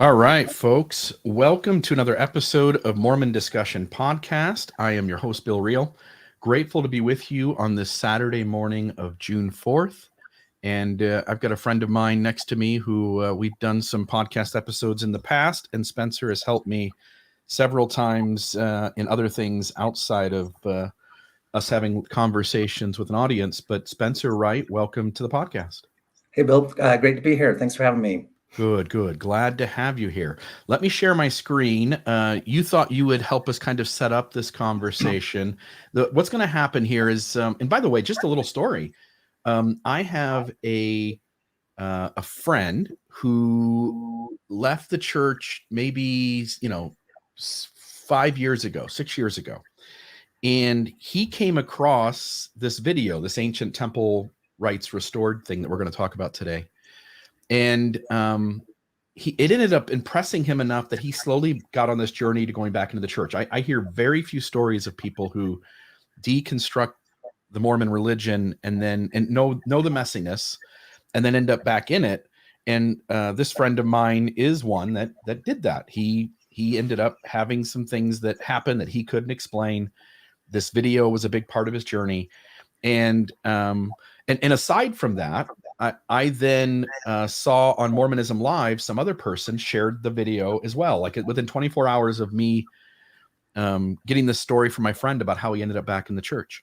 All right, folks. Welcome to another episode of Mormon Discussion Podcast. I am your host, Bill Reel. Grateful to be with you on this Saturday morning of June 4th. And I've got a friend of mine next to me who we've done some podcast episodes in the past, and Spencer has helped me several times in other things outside of us having conversations with an audience. But Spencer Wright, welcome to the podcast. Hey, Bill. Great to be here. Thanks for having me. Good. Glad to have you here. Let me share my screen. You thought you would help us kind of set up this conversation. What's going to happen here is, and by the way, just a little story. I have a friend who left the church maybe 5 years ago, 6 years ago, and he came across this video, this ancient temple rites restored thing that we're going to talk about today. And it ended up impressing him enough that he slowly got on this journey to going back into the church. I hear very few stories of people who deconstruct the Mormon religion and know the messiness and then end up back in it. And this friend of mine is one that did that. He ended up having some things that happened that he couldn't explain. This video was a big part of his journey. And aside from that, I then saw on Mormonism Live, some other person shared the video as well. Like within 24 hours of me getting this story from my friend about how he ended up back in the church.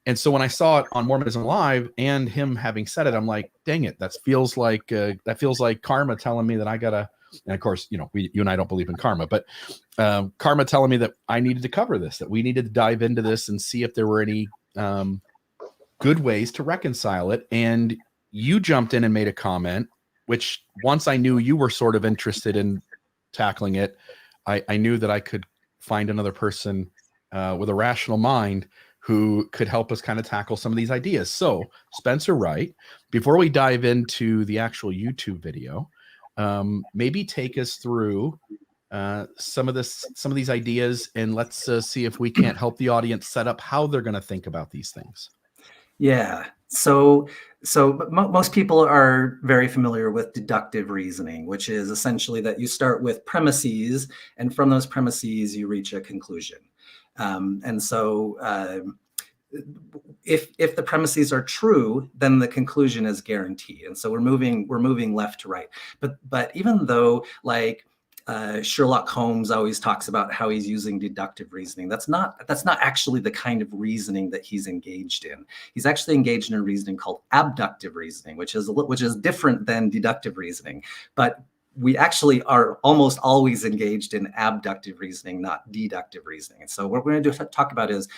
And so when I saw it on Mormonism Live and him having said it, I'm like, dang it, that feels like karma telling me that I gotta. And of course, you and I don't believe in karma, but karma telling me that I needed to cover this, that we needed to dive into this and see if there were any good ways to reconcile it. And you jumped in and made a comment, which once I knew you were sort of interested in tackling it, I knew that I could find another person with a rational mind who could help us kind of tackle some of these ideas. So Spencer Wright, before we dive into the actual YouTube video, maybe take us through some of these ideas, and let's see if we can't help the audience set up how they're going to think about these things. Yeah. So most people are very familiar with deductive reasoning, which is essentially that you start with premises, and from those premises you reach a conclusion. If the premises are true, then the conclusion is guaranteed. And so we're moving left to right. But even though Sherlock Holmes always talks about how he's using deductive reasoning, that's not actually the kind of reasoning that he's engaged in. He's actually engaged in a reasoning called abductive reasoning, which is different than deductive reasoning. But we actually are almost always engaged in abductive reasoning, not deductive reasoning. And so what we're going to talk about is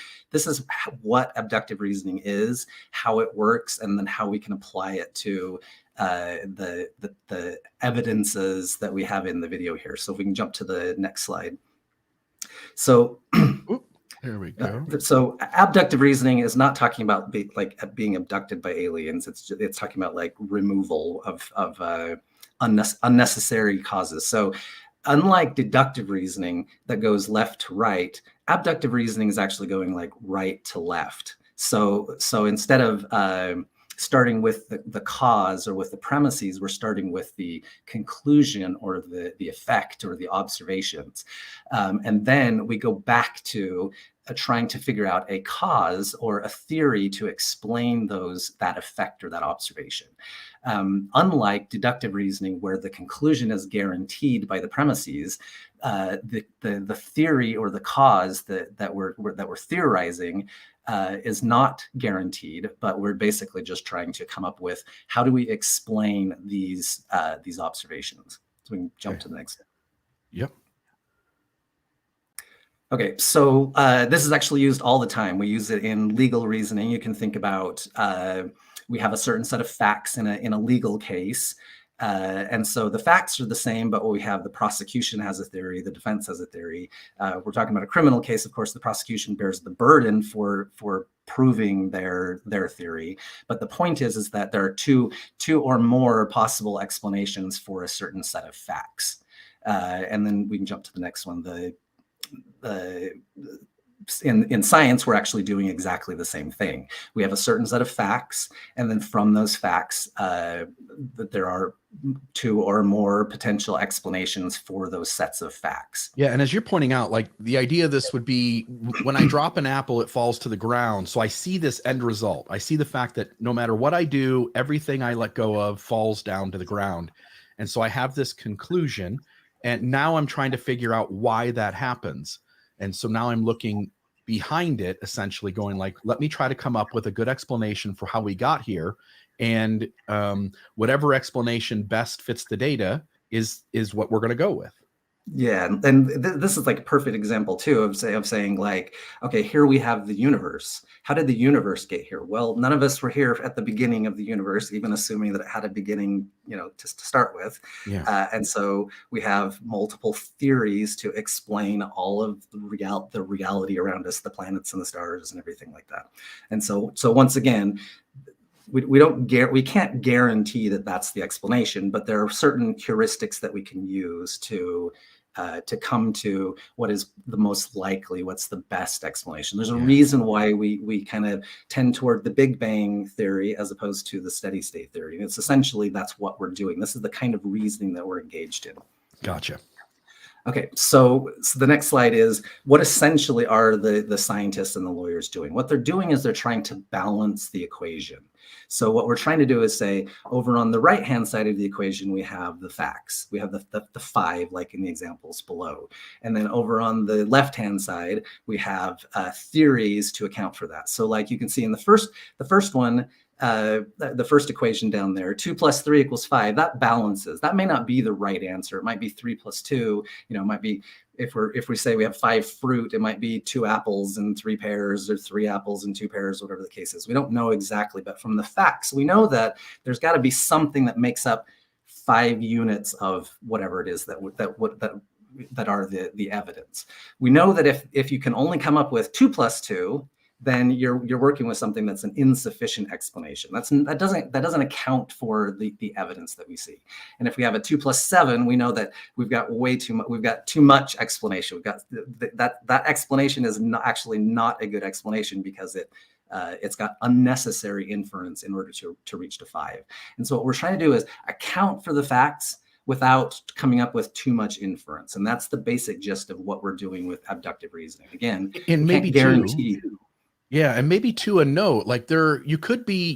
what abductive reasoning is, how it works, and then how we can apply it to the evidences that we have in the video here. So if we can jump to the next slide. So there we go. So abductive reasoning is not talking about being abducted by aliens. It's talking about like removal of unnecessary causes. So unlike deductive reasoning that goes left to right, abductive reasoning is actually going like right to left. So instead of starting with the cause or with the premises, we're starting with the conclusion or the effect or the observations. And then we go back to trying to figure out a cause or a theory to explain that effect or that observation. Unlike deductive reasoning, where the conclusion is guaranteed by the premises, the theory or the cause that we're theorizing is not guaranteed, but we're basically just trying to come up with how do we explain these observations. So we can jump to the next. Yep. Okay, so this is actually used all the time. We use it in legal reasoning. You can think about we have a certain set of facts in a legal case. And so the facts are the same, but what we have, the prosecution has a theory, the defense has a theory. We're talking about a criminal case. Of course, the prosecution bears the burden for proving their theory. But the point is that there are two or more possible explanations for a certain set of facts. And then we can jump to the next one. in science, we're actually doing exactly the same thing. We have a certain set of facts, and then from those facts, there are 2 or more potential explanations for those sets of facts. Yeah, and as you're pointing out, like the idea of this would be when I drop an apple, it falls to the ground. So I see this end result. I see the fact that no matter what I do, everything I let go of falls down to the ground. And so I have this conclusion, and now I'm trying to figure out why that happens. And so now I'm looking behind it, essentially going like, let me try to come up with a good explanation for how we got here. And whatever explanation best fits the data is what we're going to go with. Yeah, and this is like a perfect example too of saying like, okay, here we have the universe. How did the universe get here? Well, none of us were here at the beginning of the universe, even assuming that it had a beginning, to start with. Yeah. And so we have multiple theories to explain all of the reality around us, the planets and the stars and everything like that. And so once again, we can't guarantee that that's the explanation, but there are certain heuristics that we can use to come to what is the most likely, what's the best explanation. There's a reason why we kind of tend toward the Big Bang theory as opposed to the steady state theory. And it's essentially that's what we're doing. This is the kind of reasoning that we're engaged in. Gotcha. Okay, so the next slide is what essentially are the scientists and the lawyers doing? What they're doing is they're trying to balance the equation. So what we're trying to do is say, over on the right-hand side of the equation, we have the facts. We have the 5, like in the examples below. And then over on the left-hand side, we have theories to account for that. So like you can see in the first one, the first equation down there, 2 + 3 = 5, that balances. That may not be the right answer. It might be 3 + 2, it might be, if we say we have 5 fruit, it might be 2 apples and 3 pears, or 3 apples and 2 pears, whatever the case is. We don't know exactly, but from the facts, we know that there's got to be something that makes up 5 units of whatever it is that are the evidence. We know that if you can only come up with 2 + 2, then you're working with something that's an insufficient explanation. That doesn't account for the evidence that we see. And if we have a 2 + 7, we know that we've got too much explanation. We've got that explanation is actually not a good explanation because it's got unnecessary inference in order to reach to 5. And so what we're trying to do is account for the facts without coming up with too much inference. And that's the basic gist of what we're doing with abductive reasoning. Again, and maybe guarantee. Yeah, and maybe to a note, like you could be,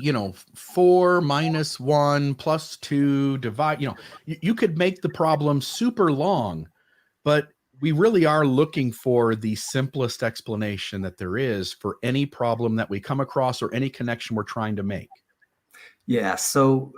4 - 1 + 2 divide, you could make the problem super long, but we really are looking for the simplest explanation that there is for any problem that we come across or any connection we're trying to make. Yeah, so,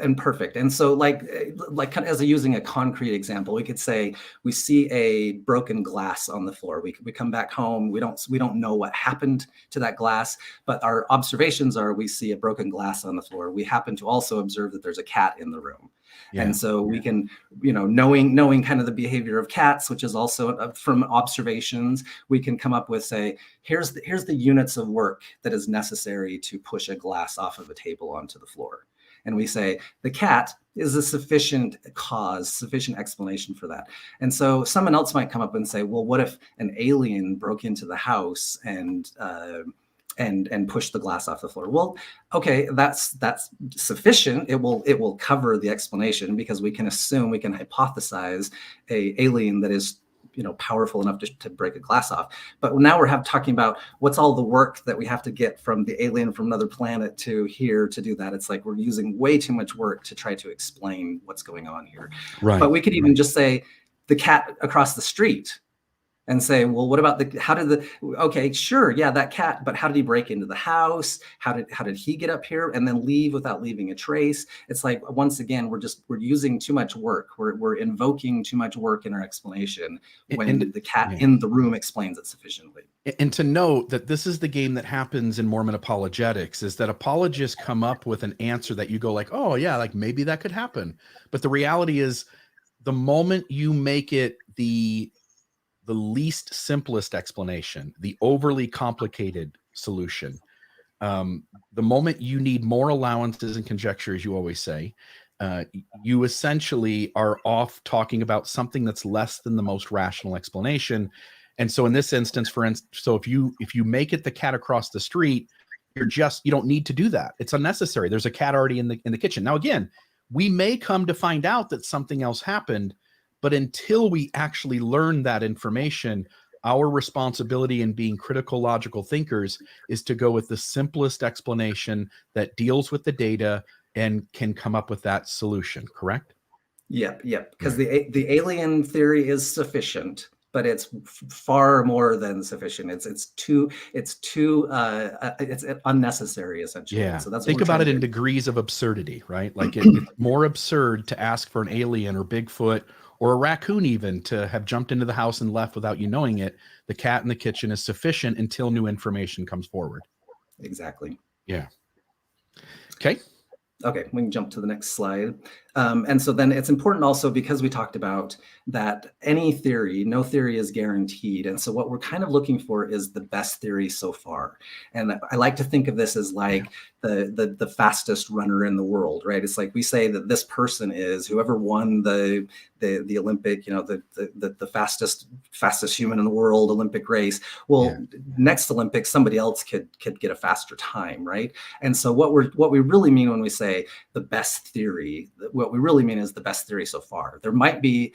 and perfect. And so like kind of as using a concrete example, we could say we see a broken glass on the floor. We come back home, we don't know what happened to that glass, but our observations are we see a broken glass on the floor. We happen to also observe that there's a cat in the room. Yeah. And so we can, knowing kind of the behavior of cats, which is also from observations, we can come up with, say, here's the units of work that is necessary to push a glass off of a table onto the floor. And we say the cat is a sufficient cause, sufficient explanation for that. And so someone else might come up and say, well, what if an alien broke into the house and push the glass off the floor? Well, okay, that's sufficient. It will cover the explanation because we can hypothesize a alien that is powerful enough to break a glass off. But now we're talking about what's all the work that we have to get from the alien from another planet to here to do that. It's like we're using way too much work to try to explain what's going on here. Right. But we could even just say the cat across the street and say, well, what about okay, sure, yeah, that cat, but how did he break into the house? How did he get up here and then leave without leaving a trace? It's like, once again, we're using too much work. We're invoking too much work in our explanation when the cat in the room explains it sufficiently. And to note that this is the game that happens in Mormon apologetics, is that apologists come up with an answer that you go like, oh yeah, like maybe that could happen. But the reality is the moment you make it the least simplest explanation, the overly complicated solution, the moment you need more allowances and conjecture, as you always say, you essentially are off talking about something that's less than the most rational explanation. And so in this instance, for instance, so if you make it the cat across the street, you don't need to do that. It's unnecessary. There's a cat already in the kitchen. Now, again, we may come to find out that something else happened, but until we actually learn that information, our responsibility in being critical, logical thinkers is to go with the simplest explanation that deals with the data and can come up with that solution, correct? Yep. Because the alien theory is sufficient, but it's far more than sufficient. It's unnecessary, essentially. Yeah. So that's Think about it in degrees of absurdity, right? Like it's more absurd to ask for an alien or Bigfoot or a raccoon even to have jumped into the house and left without you knowing it. The cat in the kitchen is sufficient until new information comes forward. Exactly. Yeah. Okay. Okay, we can jump to the next slide. And so then it's important also, because we talked about that no theory is guaranteed. And so what we're kind of looking for is the best theory so far. And I like to think of this as like the fastest runner in the world, right? It's like we say that this person is whoever won the Olympic, the fastest human in the world Olympic race. Well, next Olympics, somebody else could get a faster time, right? And so what we really mean when we say the best theory, what we really mean is the best theory so far. There might be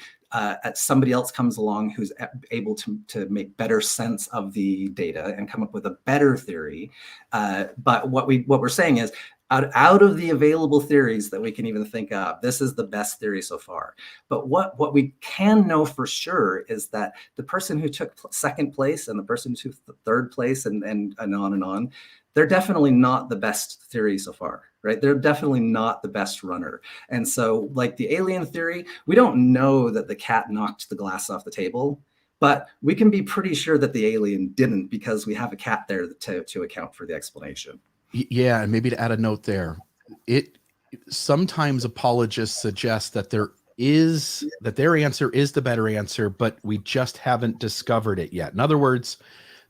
somebody else comes along who's able to make better sense of the data and come up with a better theory. But what we're saying is, out of the available theories that we can even think of, this is the best theory so far. But what we can know for sure is that the person who took second place and the person who took third place and on, they're definitely not the best theory so far, right? They're definitely not the best runner. And so like the alien theory, we don't know that the cat knocked the glass off the table, but we can be pretty sure that the alien didn't, because we have a cat there to account for the explanation. Yeah, and maybe to add a note there, sometimes apologists suggest that their answer is the better answer, but we just haven't discovered it yet. In other words,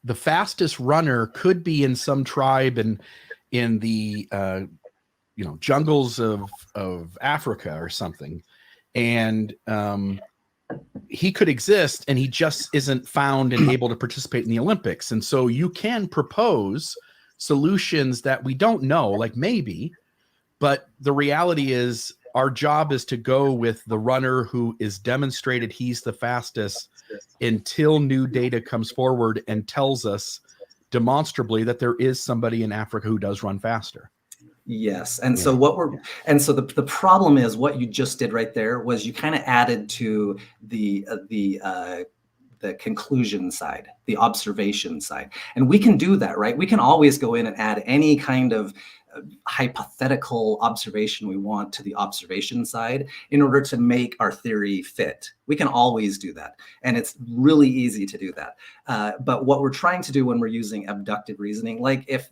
the fastest runner could be in some tribe in the jungles of Africa or something, and he could exist, and he just isn't found and able to participate in the Olympics. And so you can propose solutions that we don't know, like maybe, but the reality is our job is to go with the runner who is demonstrated he's the fastest until new data comes forward and tells us demonstrably that there is somebody in Africa who does run faster. Yes. And so the problem is what you just did right there was you kind of added to the conclusion side, the observation side. And we can do that, right? We can always go in and add any kind of hypothetical observation we want to the observation side in order to make our theory fit. We can always do that. And it's really easy to do that. But what we're trying to do when we're using abductive reasoning, like if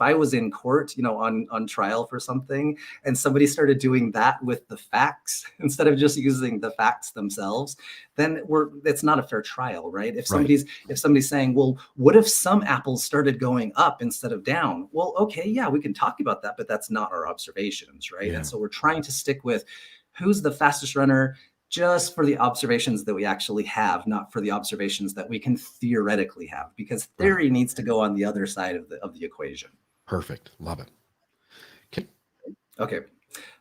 I was in court, on trial for something, and somebody started doing that with the facts instead of just using the facts themselves, then it's not a fair trial, right? If somebody's saying, well, what if some apples started going up instead of down? Well, okay, yeah, we can talk about that, but that's not our observations, right? And so we're trying to stick with who's the fastest runner just for the observations that we actually have, not for the observations that we can theoretically have, because theory needs to go on the other side of the equation. Perfect. Love it. Okay.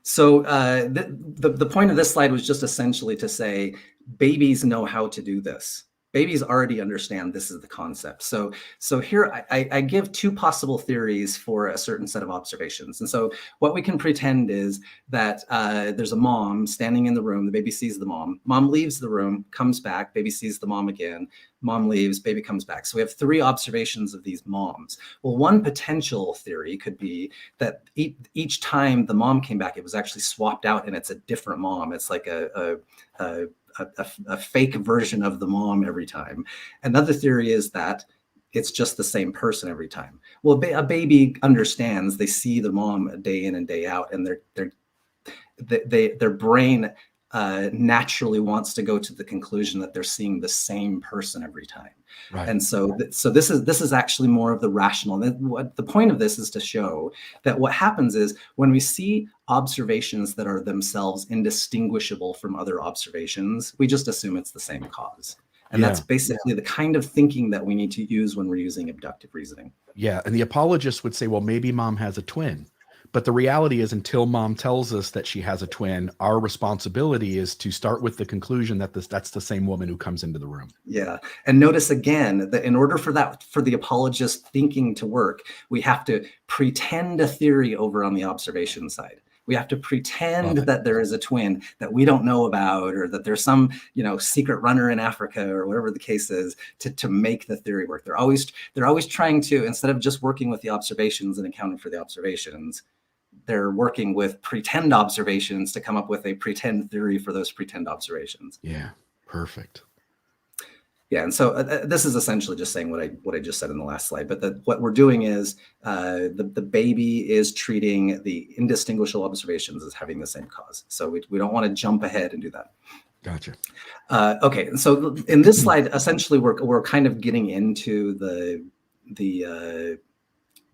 So the point of this slide was just essentially to say babies know how to do this. Babies already understand this is the concept. So here I give two possible theories for a certain set of observations. And so what we can pretend is that there's a mom standing in the room. The baby sees the mom. Mom leaves the room, comes back. Baby sees the mom again. Mom leaves, baby comes back. So we have three observations of these moms. Well, one potential theory could be that each time the mom came back, it was actually swapped out and it's a different mom. It's like a fake version of the mom every time. Another theory is that it's just the same person every time. Well, a baby understands. They see the mom day in and day out, and their brain naturally wants to go to the conclusion that they're seeing the same person every time. Right. And so this is actually more of the rational. The point of this is to show that what happens is when we see observations that are themselves indistinguishable from other observations, we just assume it's the same cause. And that's basically the kind of thinking that we need to use when we're using abductive reasoning. Yeah. And the apologists would say, well, maybe mom has a twin. But the reality is, until mom tells us that she has a twin, our responsibility is to start with the conclusion that that's the same woman who comes into the room. Yeah. And notice again that in order for the apologist thinking to work, we have to pretend a theory over on the observation side. We have to pretend that there is a twin that we don't know about, or that there's some, secret runner in Africa, or whatever the case is, to make the theory work. They're always trying to, instead of just working with the observations and accounting for the observations, they're working with pretend observations to come up with a pretend theory for those pretend observations. Yeah, perfect. Yeah, and so this is essentially just saying what I just said in the last slide. But what we're doing is the baby is treating the indistinguishable observations as having the same cause. So we don't want to jump ahead and do that. Gotcha. Okay, so in this slide, essentially we're kind of getting into the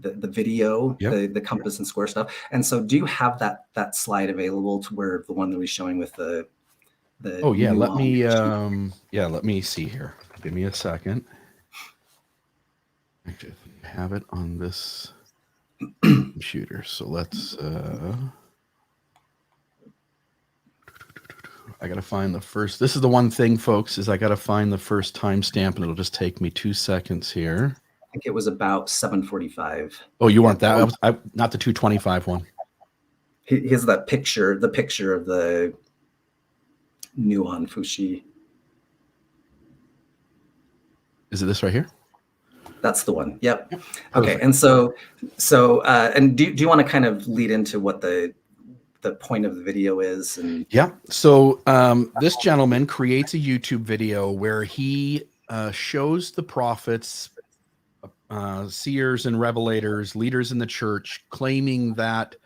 video, the compass and square stuff. And so, do you have that slide available to where the one that we're showing with the oh yeah, let me see here. Give me a second. Actually, I have it on this computer. So let's I gotta find the first. This is the one thing, folks, is I gotta find the first timestamp, and it'll just take me 2 seconds here. I think it was about 7:45. Oh, you want that? Not the 2:25 one. Here's that picture, the picture of the Nuan Fushi. Is it this right here? That's the one. Yep. Perfect. Okay. And so, and do you want to kind of lead into what the point of the video is? And yeah. So this gentleman creates a YouTube video where he shows the prophets, seers and revelators, leaders in the church, claiming that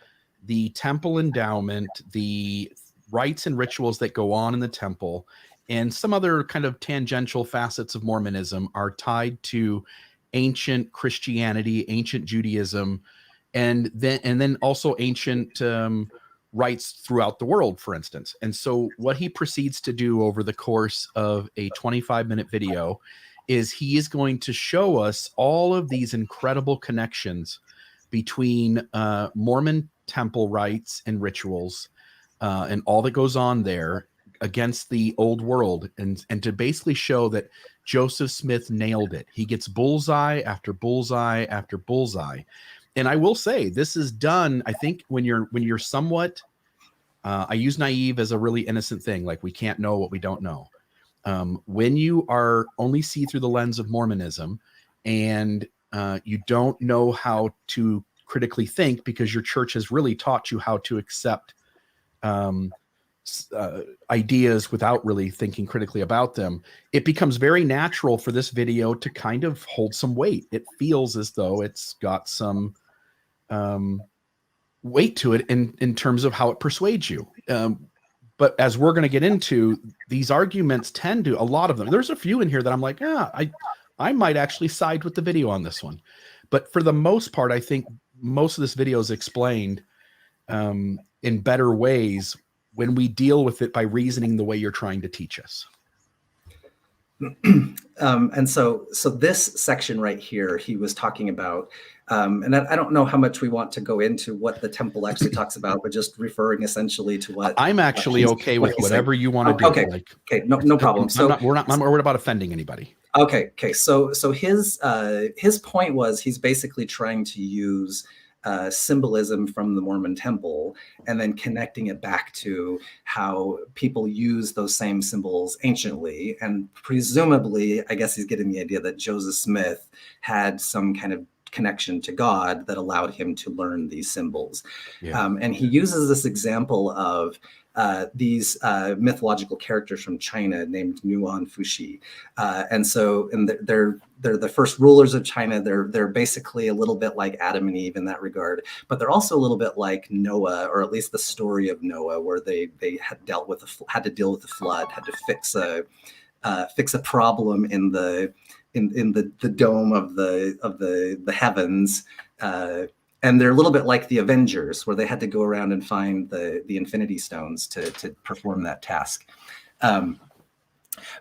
the temple endowment, the rites and rituals that go on in the temple, and some other kind of tangential facets of Mormonism are tied to ancient Christianity, ancient Judaism, and then also ancient rites throughout the world, for instance. And so what he proceeds to do over the course of a 25-minute video is he is going to show us all of these incredible connections between Mormon temple rites and rituals and all that goes on there against the old world, and to basically show that Joseph Smith nailed it. He gets bullseye after bullseye after bullseye. And I will say, this is done, I think, when you're somewhat, I use naive as a really innocent thing, like we can't know what we don't know. When you are only see through the lens of Mormonism, and you don't know how to critically think because your church has really taught you how to accept ideas without really thinking critically about them, it becomes very natural for this video to kind of hold some weight. It feels as though it's got some weight to it in terms of how it persuades you. But as we're going to get into, these arguments tend to, a lot of them, there's a few in here that I'm like, I might actually side with the video on this one. But for the most part, I think most of this video is explained in better ways when we deal with it by reasoning the way you're trying to teach us. And so this section right here, he was talking about, and I don't know how much we want to go into what the temple actually talks about, but just referring essentially to what I'm actually okay with whatever you want to do. Okay, okay, no problem. So we're not worried about offending anybody. Okay. So his point was he's basically trying to use symbolism from the Mormon temple and then connecting it back to how people use those same symbols anciently. And presumably, I guess he's getting the idea that Joseph Smith had some kind of connection to God that allowed him to learn these symbols. Yeah. And he uses this example of these mythological characters from China named Nuan Fushi. And they're the first rulers of China. They're basically a little bit like Adam and Eve in that regard, but they're also a little bit like Noah, or at least the story of Noah, where they had to deal with the flood, had to fix a problem in the dome of the heavens. And they're a little bit like the Avengers, where they had to go around and find the Infinity Stones to perform that task.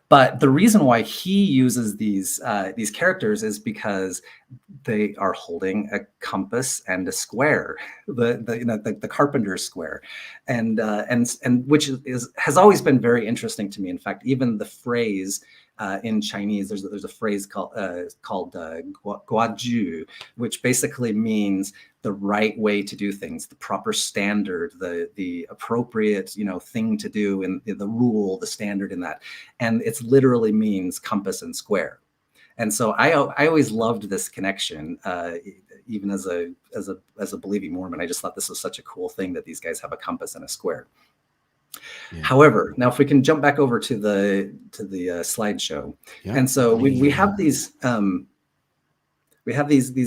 But the reason why he uses these characters is because they are holding a compass and a square, the carpenter's square, and which has always been very interesting to me. In fact, even the phrase in Chinese, there's a phrase called guaju, which basically means the right way to do things, the proper standard, the appropriate thing to do, and the rule, the standard in that, and it's literally means compass and square. And so I always loved this connection, even as a believing Mormon. I just thought this was such a cool thing that these guys have a compass and a square. Yeah. However, now if we can jump back over to the slideshow, and so we have these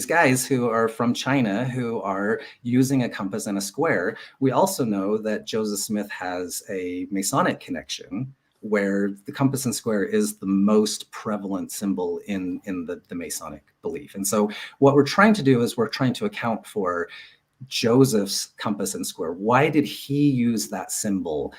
guys who are from China who are using a compass and a square. We also know that Joseph Smith has a Masonic connection, where the compass and square is the most prevalent symbol in the Masonic belief. And so what we're trying to do is we're trying to account for Joseph's compass and square. Why did he use that symbol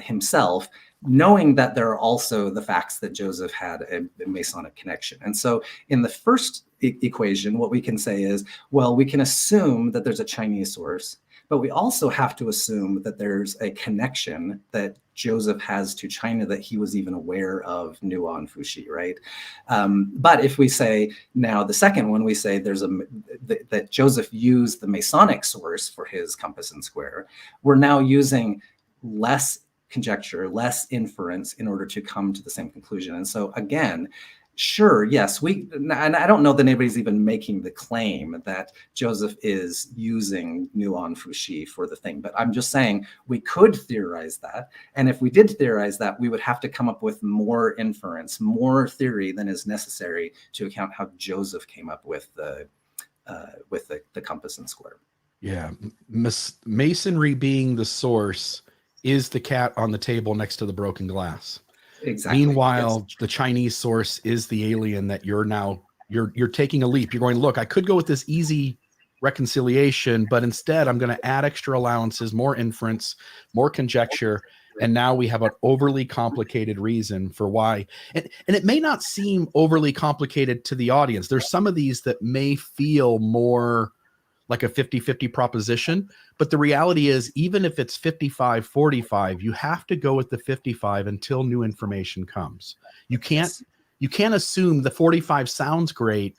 himself, knowing that there are also the facts that Joseph had a Masonic connection? And so in the first equation, what we can say is, well, we can assume that there's a Chinese source, but we also have to assume that there's a connection that Joseph has to China that he was even aware of Nuon Fushi, right? But if we say now the second one, we say that Joseph used the Masonic source for his compass and square. We're now using less conjecture, less inference in order to come to the same conclusion. And so again, sure, yes, and I don't know that anybody's even making the claim that Joseph is using Nuon Fushi for the thing, but I'm just saying we could theorize that. And if we did theorize that, we would have to come up with more inference, more theory than is necessary to account how Joseph came up with the compass and square. Yeah, Masonry being the source is the cat on the table next to the broken glass. Exactly. Meanwhile, yes, the Chinese source is the alien that you're taking a leap. You're going, look, I could go with this easy reconciliation, but instead I'm going to add extra allowances, more inference, more conjecture. And now we have an overly complicated reason for why. And it may not seem overly complicated to the audience. There's some of these that may feel more like a 50-50 proposition, but the reality is, even if it's 55-45, you have to go with the 55 until new information comes. You can't assume the 45 sounds great,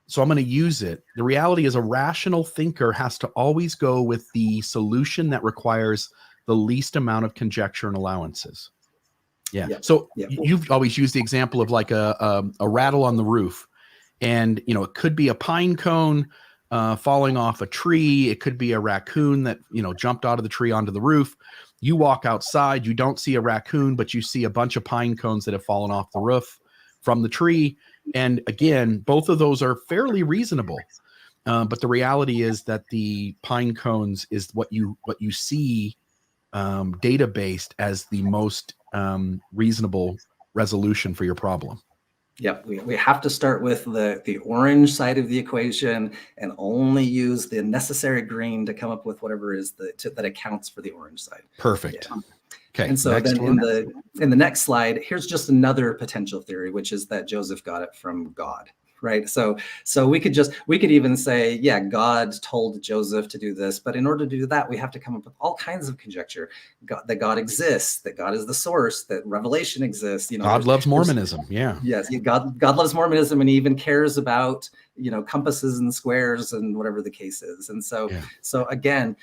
so I'm going to use it. The reality is, a rational thinker has to always go with the solution that requires the least amount of conjecture and allowances. Yeah. So you've always used the example of like a rattle on the roof, and it could be a pine cone falling off a tree. It could be a raccoon that, jumped out of the tree onto the roof. You walk outside, you don't see a raccoon, but you see a bunch of pine cones that have fallen off the roof from the tree. And again, both of those are fairly reasonable. But the reality is that the pine cones is what you see data-based as the most reasonable resolution for your problem. Yep, we have to start with the orange side of the equation and only use the necessary green to come up with whatever is that accounts for the orange side. Perfect. Yeah. Okay. And so then in the next slide, here's just another potential theory, which is that Joseph got it from God. Right. So we could even say, yeah, God told Joseph to do this. But in order to do that, we have to come up with all kinds of conjecture. That God exists, that God is the source, that revelation exists. God loves Mormonism. Yeah. Yes. God loves Mormonism, and he even cares about, compasses and squares and whatever the case is. And so again,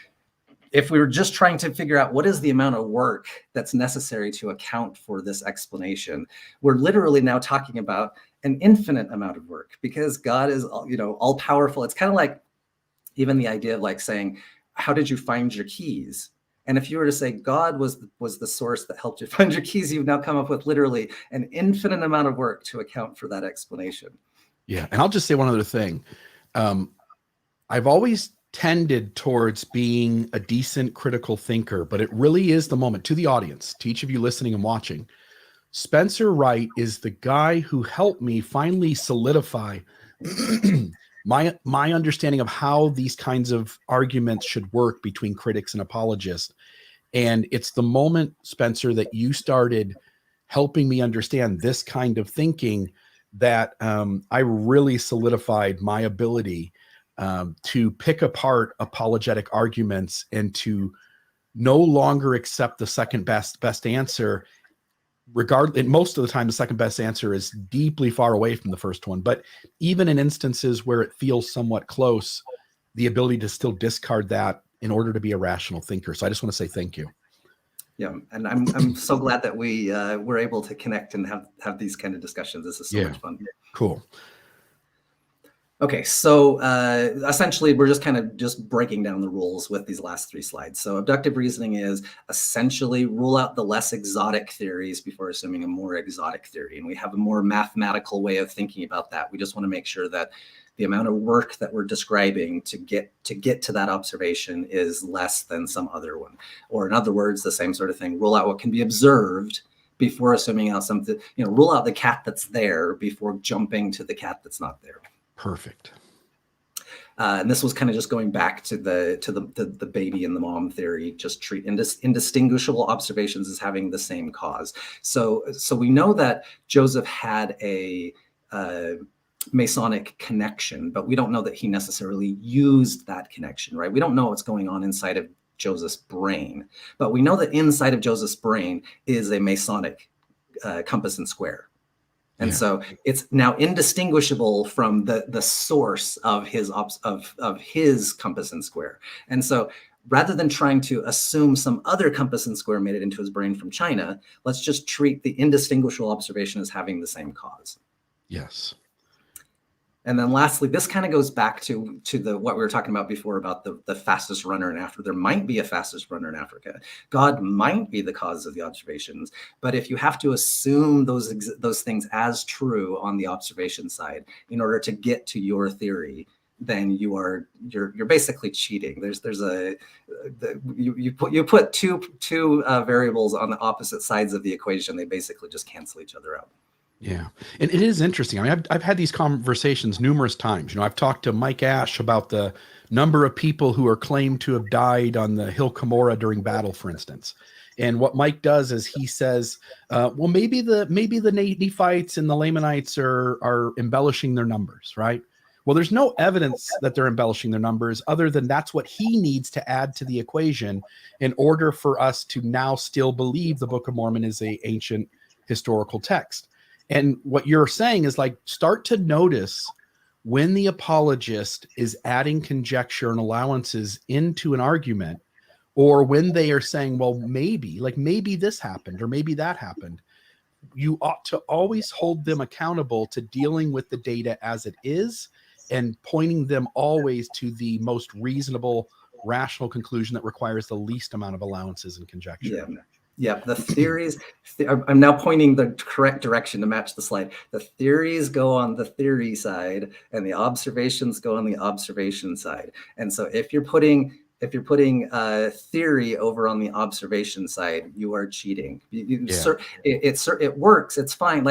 if we were just trying to figure out what is the amount of work that's necessary to account for this explanation, we're literally now talking about an infinite amount of work, because God is, all powerful. It's kind of like even the idea of like saying, how did you find your keys? And if you were to say God was the source that helped you find your keys, you've now come up with literally an infinite amount of work to account for that explanation. Yeah. And I'll just say one other thing. I've always tended towards being a decent critical thinker, but it really is the moment, to the audience, to each of you listening and watching. Spencer Wright is the guy who helped me finally solidify my understanding of how these kinds of arguments should work between critics and apologists. And it's the moment, Spencer, that you started helping me understand this kind of thinking that I really solidified my ability to pick apart apologetic arguments and to no longer accept the second best answer. And most of the time, the second best answer is deeply far away from the first one. But even in instances where it feels somewhat close, the ability to still discard that in order to be a rational thinker. So I just want to say thank you. Yeah, and I'm so glad that we were able to connect and have these kind of discussions. This is so much fun. Cool. Okay, so essentially, we're just kind of just breaking down the rules with these last 3 slides. So abductive reasoning is essentially rule out the less exotic theories before assuming a more exotic theory. And we have a more mathematical way of thinking about that. We just want to make sure that the amount of work that we're describing to get to that observation is less than some other one. Or in other words, the same sort of thing, rule out what can be observed before assuming out something, rule out the cat that's there before jumping to the cat that's not there. Perfect. And this was kind of just going back to the baby and the mom theory, just treat indistinguishable observations as having the same cause. So we know that Joseph had a Masonic connection, but we don't know that he necessarily used that connection, right? We don't know what's going on inside of Joseph's brain, but we know that inside of Joseph's brain is a Masonic compass and square. And so it's now indistinguishable from the source of his compass and square. And so rather than trying to assume some other compass and square made it into his brain from China, let's just treat the indistinguishable observation as having the same cause. Yes. And then lastly, this kind of goes back to what we were talking about before about the fastest runner in Africa. There might be a fastest runner in Africa. God might be the cause of the observations. But if you have to assume those things as true on the observation side in order to get to your theory, then you're basically cheating. You put two variables on the opposite sides of the equation. They basically just cancel each other out. Yeah. And it is interesting. I mean, I've had these conversations numerous times. I've talked to Mike Ash about the number of people who are claimed to have died on the Hill Cumorah during battle, for instance. And what Mike does is he says, well, maybe the Nephites and the Lamanites are embellishing their numbers, right? Well, there's no evidence that they're embellishing their numbers other than that's what he needs to add to the equation in order for us to now still believe the Book of Mormon is an ancient historical text. And what you're saying is start to notice when the apologist is adding conjecture and allowances into an argument, or when they are saying, well, maybe this happened or maybe that happened. You ought to always hold them accountable to dealing with the data as it is and pointing them always to the most reasonable, rational conclusion that requires the least amount of allowances and conjecture. Yeah. Yeah, the theories, I'm now pointing the correct direction to match the slide. The theories go on the theory side and the observations go on the observation side. And so if you're putting theory over on the observation side, you are cheating. It works. It's fine.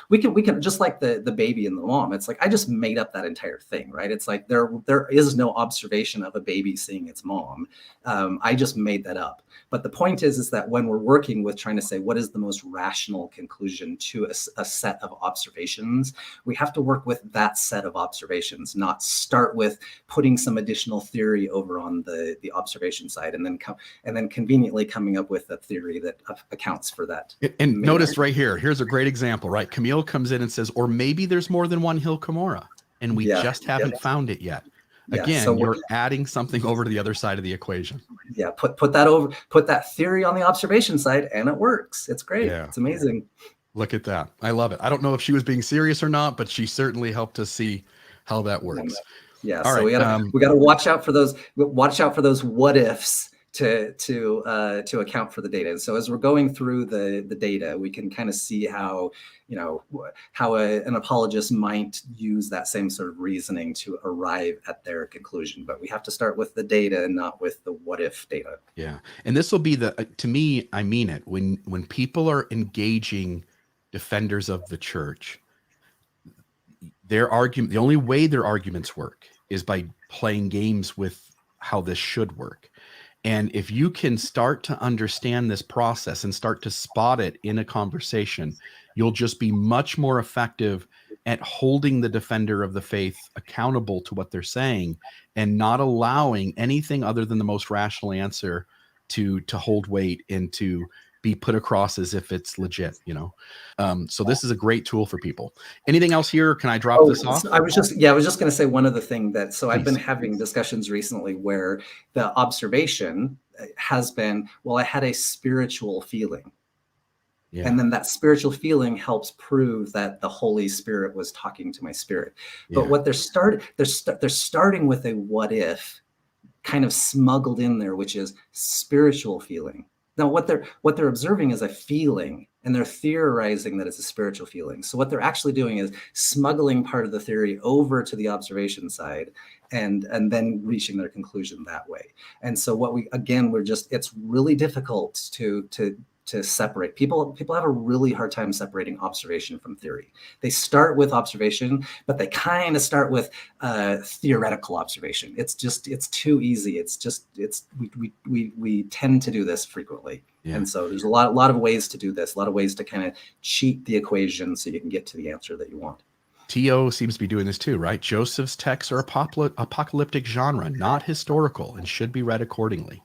We can just like the baby and the mom. It's I just made up that entire thing, right? It's there is no observation of a baby seeing its mom. I just made that up. But the point is that when we're working with trying to say what is the most rational conclusion to a set of observations, we have to work with that set of observations, not start with putting some additional theory over on the observation side, and then conveniently coming up with a theory that accounts for that. And notice right here, here's a great example, right? Camille comes in and says, or maybe there's more than one Hill Cumorah, and we just haven't found it yet. Again, so you're adding something over to the other side of the equation. Yeah, put that theory on the observation side, and it works. It's great. Yeah. It's amazing. Look at that. I love it. I don't know if she was being serious or not, but she certainly helped us see how that works. Yeah. All so right. we gotta watch out for those. Watch out for those what ifs to account for the data. So as we're going through the data, we can kind of see how an apologist might use that same sort of reasoning to arrive at their conclusion. But we have to start with the data and not with the what if data. Yeah. And this will be to me, I mean it, when people are engaging defenders of the church, their argument, the only way their arguments work is by playing games with how this should work. And if you can start to understand this process and start to spot it in a conversation, you'll just be much more effective at holding the defender of the faith accountable to what they're saying and not allowing anything other than the most rational answer to hold weight and to be put across as if it's legit, you know? So this is a great tool for people. Anything else here? Can I drop this off? I was just going to say one other thing that, so I've been Please. having discussions recently where the observation has been, well, I had a spiritual feeling. Yeah. And then that spiritual feeling helps prove that the Holy Spirit was talking to my spirit. But what they're starting with a what if kind of smuggled in there, which is spiritual feeling. Now, what they're observing is a feeling, and they're theorizing that it's a spiritual feeling. So what they're actually doing is smuggling part of the theory over to the observation side, and then reaching their conclusion that way. And so it's really difficult to separate. People have a really hard time separating observation from theory. They start with observation, but they kind of start with theoretical observation. It's too easy. We tend to do this frequently. Yeah. And so there's a lot of ways to do this, a lot of ways to kind of cheat the equation so you can get to the answer that you want. T.O. seems to be doing this too, right? Joseph's texts are apocalyptic genre, not historical, and should be read accordingly.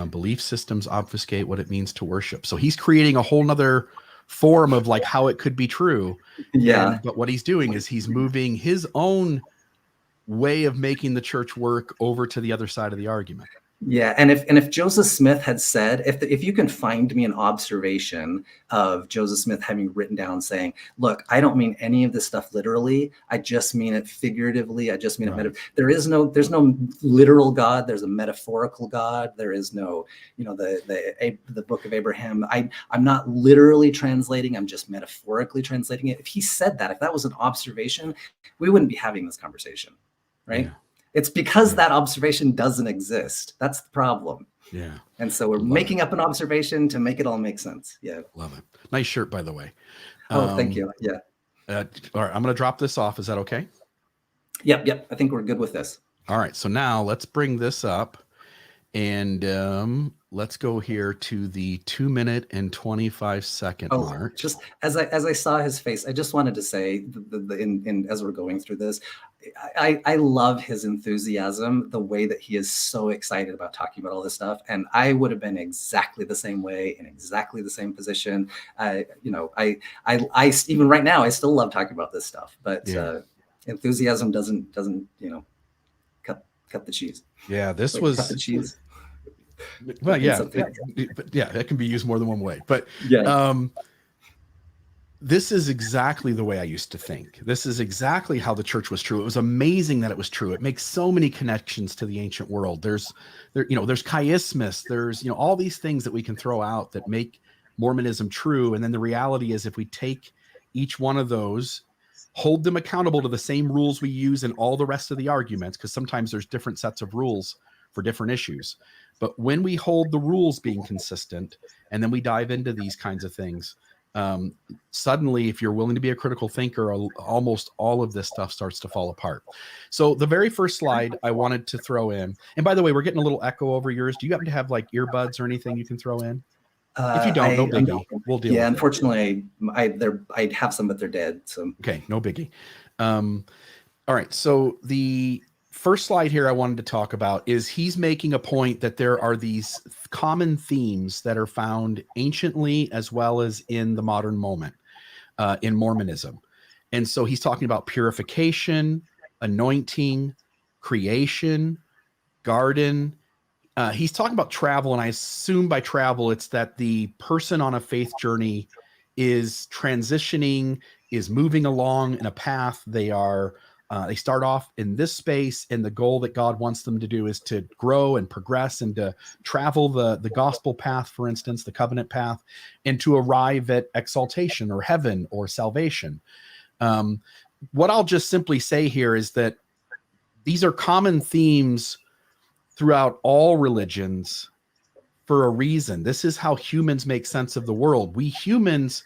Belief systems obfuscate what it means to worship. So he's creating a whole nother form of like how it could be true. Yeah. But what he's doing is he's moving his own way of making the church work over to the other side of the argument. Yeah, and if Joseph Smith had said, if you can find me an observation of Joseph Smith having written down saying, look, I don't mean any of this stuff literally, I just mean it figuratively, I just mean it there's no literal God, there's a metaphorical God, there is no, the book of Abraham, I'm not literally translating, I'm just metaphorically translating it. If he said that, if that was an observation, we wouldn't be having this conversation, right? Yeah. It's because that observation doesn't exist. That's the problem. Yeah. And so we're making up an observation to make it all make sense. Yeah. Love it. Nice shirt, by the way. Oh, thank you. Yeah. All right. I'm going to drop this off. Is that okay? Yep. I think we're good with this. All right. So now let's bring this up and let's go here to the 2 minute and 25 second mark. Just as I saw his face, I just wanted to say as we're going through this, I love his enthusiasm, the way that he is so excited about talking about all this stuff. And I would have been exactly the same way, in exactly the same position. I even right now, I still love talking about this stuff, but enthusiasm doesn't cut the cheese. Yeah, this was cut the cheese. Well, yeah, it can be used more than one way, but this is exactly the way I used to think. This is exactly how the church was true. It was amazing that it was true. It makes so many connections to the ancient world. There's chiasmus. There's, all these things that we can throw out that make Mormonism true. And then the reality is, if we take each one of those, hold them accountable to the same rules we use in all the rest of the arguments, because sometimes there's different sets of rules for different issues. But when we hold the rules being consistent, and then we dive into these kinds of things, suddenly, if you're willing to be a critical thinker, almost all of this stuff starts to fall apart. So the very first slide I wanted to throw in, and by the way, we're getting a little echo over yours. Do you happen to have like earbuds or anything you can throw in? If you don't, no biggie. We'll deal with it. Unfortunately, I have some, but they're dead. So okay, no biggie. All right, so the first slide here I wanted to talk about is he's making a point that there are these common themes that are found anciently as well as in the modern moment in Mormonism. And so he's talking about purification, anointing, creation, garden. He's talking about travel, and I assume by travel it's that the person on a faith journey is transitioning, is moving along in a path. They start off in this space, and the goal that God wants them to do is to grow and progress and to travel the gospel path, for instance, the covenant path, and to arrive at exaltation or heaven or salvation. What I'll just simply say here is that these are common themes throughout all religions for a reason. This is how humans make sense of the world. We humans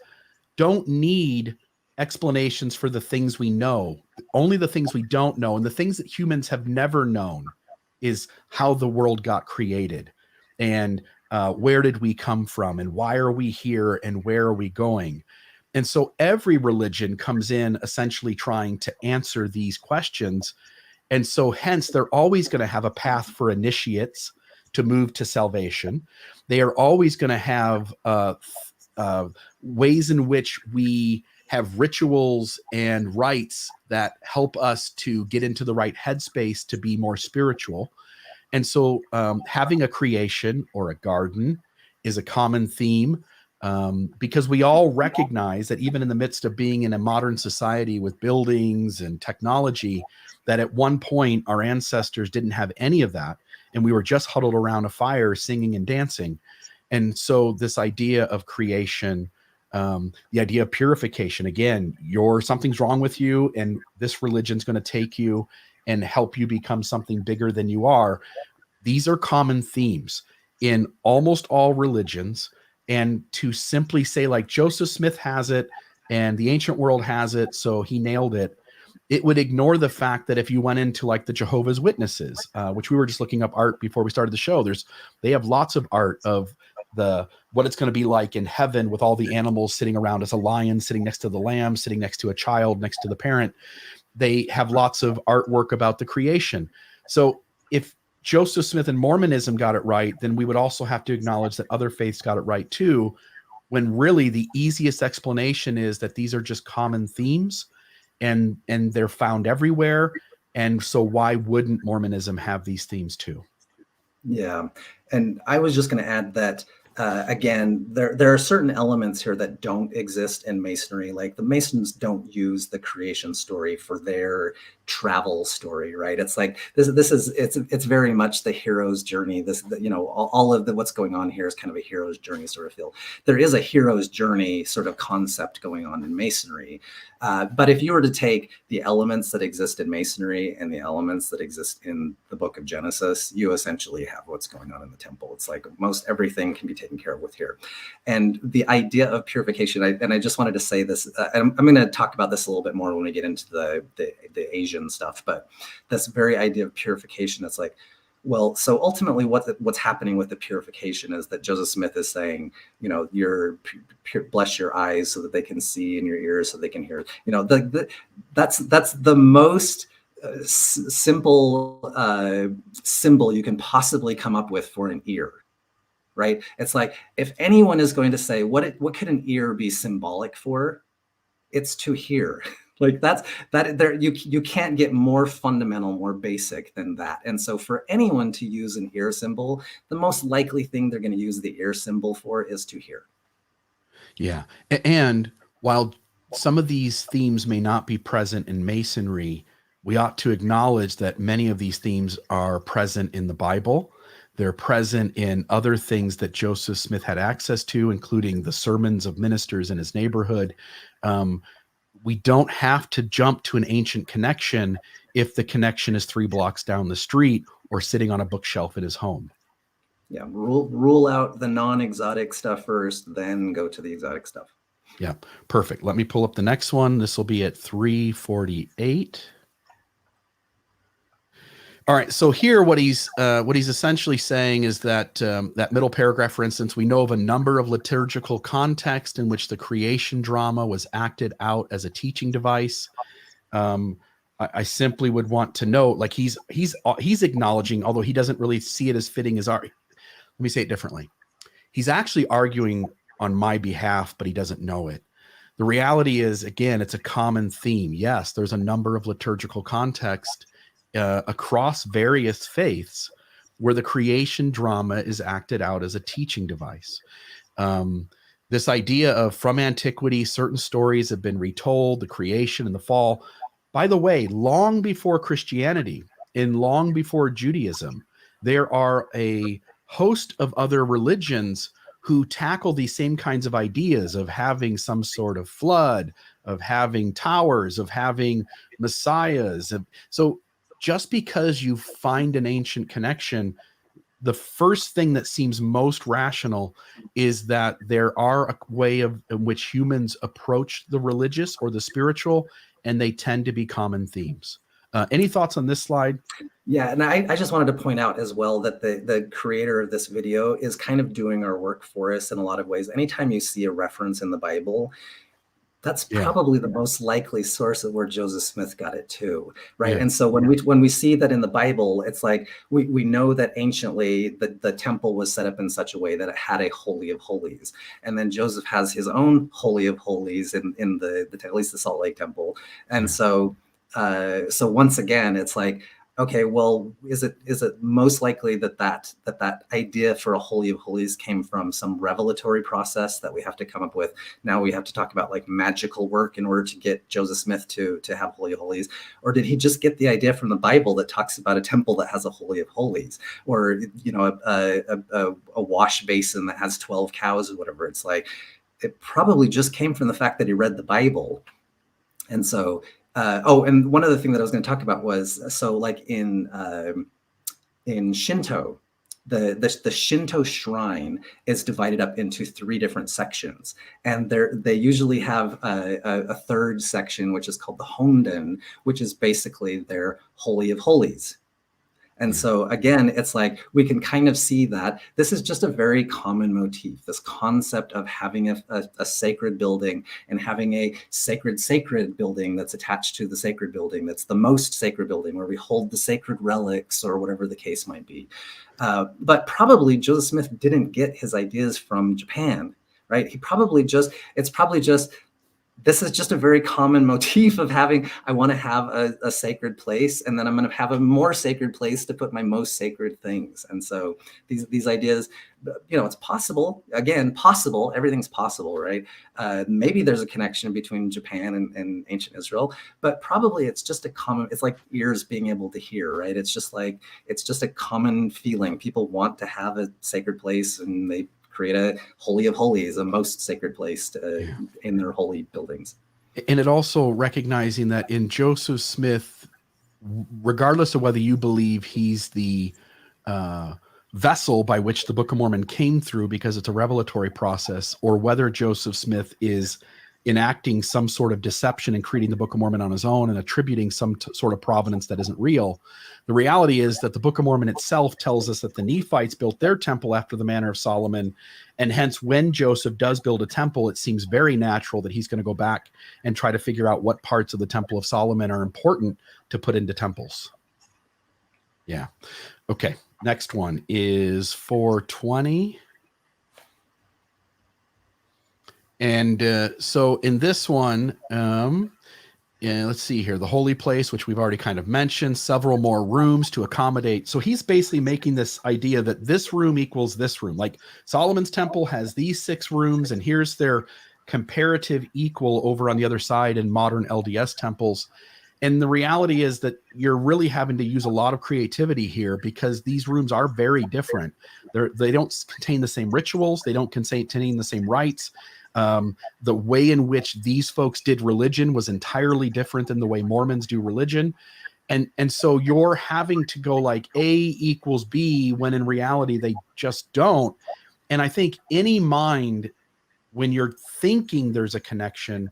don't need explanations for the things we know, only the things we don't know. And the things that humans have never known is how the world got created. and where did we come from, and why are we here, and where are we going? And so every religion comes in essentially trying to answer these questions. And so hence they're always going to have a path for initiates to move to salvation. They are always going to have ways in which we have rituals and rites that help us to get into the right headspace to be more spiritual. And so having a creation or a garden is a common theme, because we all recognize that even in the midst of being in a modern society with buildings and technology, that at one point our ancestors didn't have any of that. And we were just huddled around a fire singing and dancing. And so this idea of creation, the idea of purification, again, something's wrong with you, and this religion's going to take you and help you become something bigger than you are. These are common themes in almost all religions. And to simply say, like, Joseph Smith has it and the ancient world has it, so he nailed it, it would ignore the fact that if you went into like the Jehovah's Witnesses, which we were just looking up art before we started the show, they have lots of art of what it's going to be like in heaven with all the animals sitting around as a lion sitting next to the lamb, sitting next to a child, next to the parent. They have lots of artwork about the creation. So if Joseph Smith and Mormonism got it right, then we would also have to acknowledge that other faiths got it right too, when really the easiest explanation is that these are just common themes and they're found everywhere. And so why wouldn't Mormonism have these themes too? Yeah. And I was just going to add that, again, there are certain elements here that don't exist in Masonry. Like the Masons don't use the creation story for their travel story, right? It's like it's very much the hero's journey. All of what's going on here is kind of a hero's journey sort of feel. There is a hero's journey sort of concept going on in Masonry. But if you were to take the elements that exist in Masonry and the elements that exist in the book of Genesis, you essentially have what's going on in the temple. It's like most everything can be taken care of with here. And the idea of purification, I just wanted to say this, I'm going to talk about this a little bit more when we get into the Asian stuff, but this very idea of purification, it's like, well, so ultimately what's happening with the purification is that Joseph Smith is saying, bless your eyes so that they can see, and your ears so they can hear. That's the most simple symbol you can possibly come up with for an ear, right? It's like, if anyone is going to say what could an ear be symbolic for, it's to hear. Like you can't get more fundamental, more basic than that. And so for anyone to use an ear symbol, the most likely thing they're going to use the ear symbol for is to hear. Yeah. And while some of these themes may not be present in Masonry, we ought to acknowledge that many of these themes are present in the Bible. They're present in other things that Joseph Smith had access to, including the sermons of ministers in his neighborhood. We don't have to jump to an ancient connection if the connection is 3 blocks down the street or sitting on a bookshelf in his home. Yeah, rule out the non-exotic stuff first, then go to the exotic stuff. Yeah, perfect. Let me pull up the next one. This will be at 348. All right. So here, what he's essentially saying is that that middle paragraph, for instance, we know of a number of liturgical contexts in which the creation drama was acted out as a teaching device. I simply would want to note, like he's acknowledging, although he doesn't really see it as fitting his art. Let me say it differently. He's actually arguing on my behalf, but he doesn't know it. The reality is, again, it's a common theme. Yes, there's a number of liturgical contexts across various faiths where the creation drama is acted out as a teaching device. This idea of from antiquity, certain stories have been retold, the creation and the fall. By the way, long before Christianity and long before Judaism, there are a host of other religions who tackle these same kinds of ideas of having some sort of flood, of having towers, of having messiahs. So just because you find an ancient connection, the first thing that seems most rational is that there are a way in which humans approach the religious or the spiritual, and they tend to be common themes. Any thoughts on this slide? Yeah, and I just wanted to point out as well that the creator of this video is kind of doing our work for us in a lot of ways. Anytime you see a reference in the Bible, that's probably the most likely source of where Joseph Smith got it too, right? And so when we see that in the Bible, it's like we know that anciently the temple was set up in such a way that it had a holy of holies, and then Joseph has his own holy of holies in the at least the Salt Lake Temple, and so once again, it's like, okay, well, is it most likely that idea for a holy of holies came from some revelatory process that we have to come up with? Now we have to talk about like magical work in order to get Joseph Smith to have holy of holies, or did he just get the idea from the Bible that talks about a temple that has a holy of holies, or a wash basin that has 12 cows or whatever? It's like, it probably just came from the fact that he read the Bible. And so and one other thing that I was going to talk about was, so like in Shinto, the Shinto shrine is divided up into 3 different sections, and they usually have a third section which is called the Honden, which is basically their holy of holies. And so again, it's like we can kind of see that this is just a very common motif, this concept of having a sacred building and having a sacred building that's attached to the sacred building, that's the most sacred building, where we hold the sacred relics or whatever the case might be. But probably Joseph Smith didn't get his ideas from Japan, right? This is just a very common motif of having, I want to have a sacred place, and then I'm going to have a more sacred place to put my most sacred things. And so these ideas, it's possible. Again, possible. Everything's possible, right? Maybe there's a connection between Japan and ancient Israel, but probably it's just it's like ears being able to hear, right? It's just a common feeling. People want to have a sacred place, and they create a holy of holies, a most sacred place in their holy buildings. And it also recognizing that in Joseph Smith, regardless of whether you believe he's the vessel by which the Book of Mormon came through because it's a revelatory process, or whether Joseph Smith is enacting some sort of deception and creating the Book of Mormon on his own and attributing some sort of provenance that isn't real. The reality is that the Book of Mormon itself tells us that the Nephites built their temple after the manner of Solomon. And hence, when Joseph does build a temple, it seems very natural that he's going to go back and try to figure out what parts of the Temple of Solomon are important to put into temples. Yeah. Okay. Next one is 420. And so in this one, let's see here, the holy place, which we've already kind of mentioned, several more rooms to accommodate. So he's basically making this idea that this room equals this room. Like Solomon's temple has these 6 rooms, and here's their comparative equal over on the other side in modern LDS temples. And the reality is that you're really having to use a lot of creativity here, because these rooms are very different. They don't contain the same rituals. They don't contain the same rites. The way in which these folks did religion was entirely different than the way Mormons do religion. And so you're having to go like A equals B, when in reality they just don't. And I think any mind, when you're thinking there's a connection,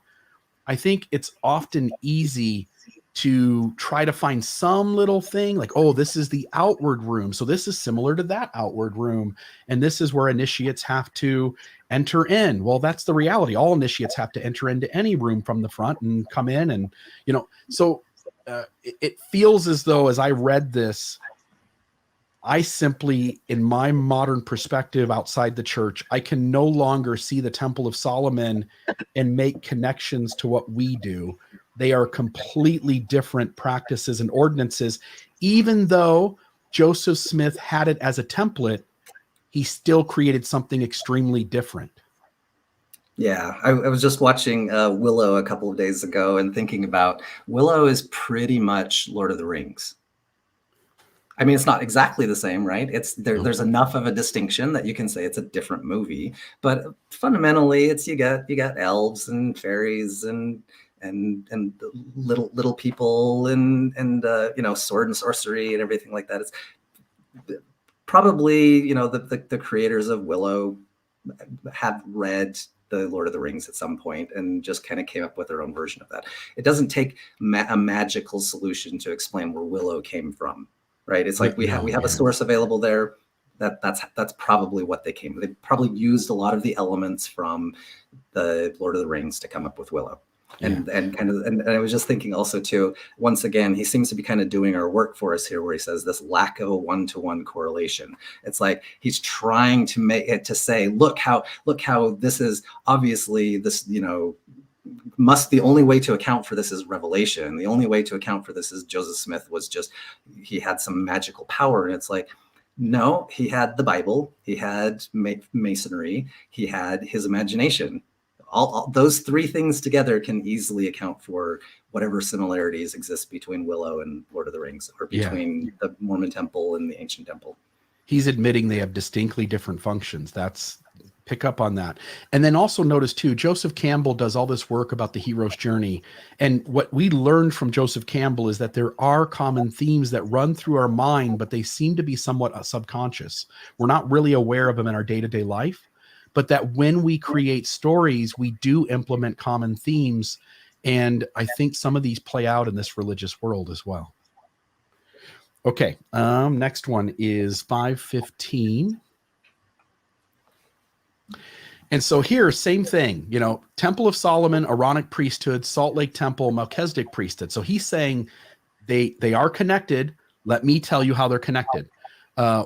I think it's often easy to try to find some little thing like, oh, this is the outward room, so this is similar to that outward room, and this is where initiates have to enter in. Well, that's the reality. All initiates have to enter into any room from the front and come in, and so it feels as though, as I read this, I simply, in my modern perspective outside the church, I can no longer see the Temple of Solomon and make connections to what we do. They are completely different practices and ordinances. Even though Joseph Smith had it as a template, he still created something extremely different. Yeah, I was just watching Willow a couple of days ago and thinking about Willow is pretty much Lord of the Rings. I mean, it's not exactly the same, right? There's enough of a distinction that you can say it's a different movie, but fundamentally, you got elves and fairies and little people and sword and sorcery and everything like that. It's probably the creators of Willow have read the Lord of the Rings at some point and just kind of came up with their own version of that. It doesn't take a magical solution to explain where willow came from, right? It's like we have a source available there. That's probably what they came. They probably used a lot of the elements from the Lord of the Rings to come up with willow. And I was just thinking also too, once again, he seems to be kind of doing our work for us here, where he says this lack of a one-to-one correlation. It's like he's trying to make it to say, look how this is obviously this, the only way to account for this is revelation. The only way to account for this is Joseph Smith was just, he had some magical power. And it's like, no, he had the Bible, he had masonry, he had his imagination. All those three things together can easily account for whatever similarities exist between Willow and Lord of the Rings, or between the Mormon temple and the ancient temple. He's admitting they have distinctly different functions. Pick up on that. And then also notice too, Joseph Campbell does all this work about the hero's journey. And what we learned from Joseph Campbell is that there are common themes that run through our mind, but they seem to be somewhat subconscious. We're not really aware of them in our day-to-day life. But that when we create stories, we do implement common themes. And I think some of these play out in this religious world as well. Okay, next one is 515. And so here, same thing, Temple of Solomon, Aaronic priesthood, Salt Lake Temple, Melchizedek priesthood. So he's saying they are connected. Let me tell you how they're connected.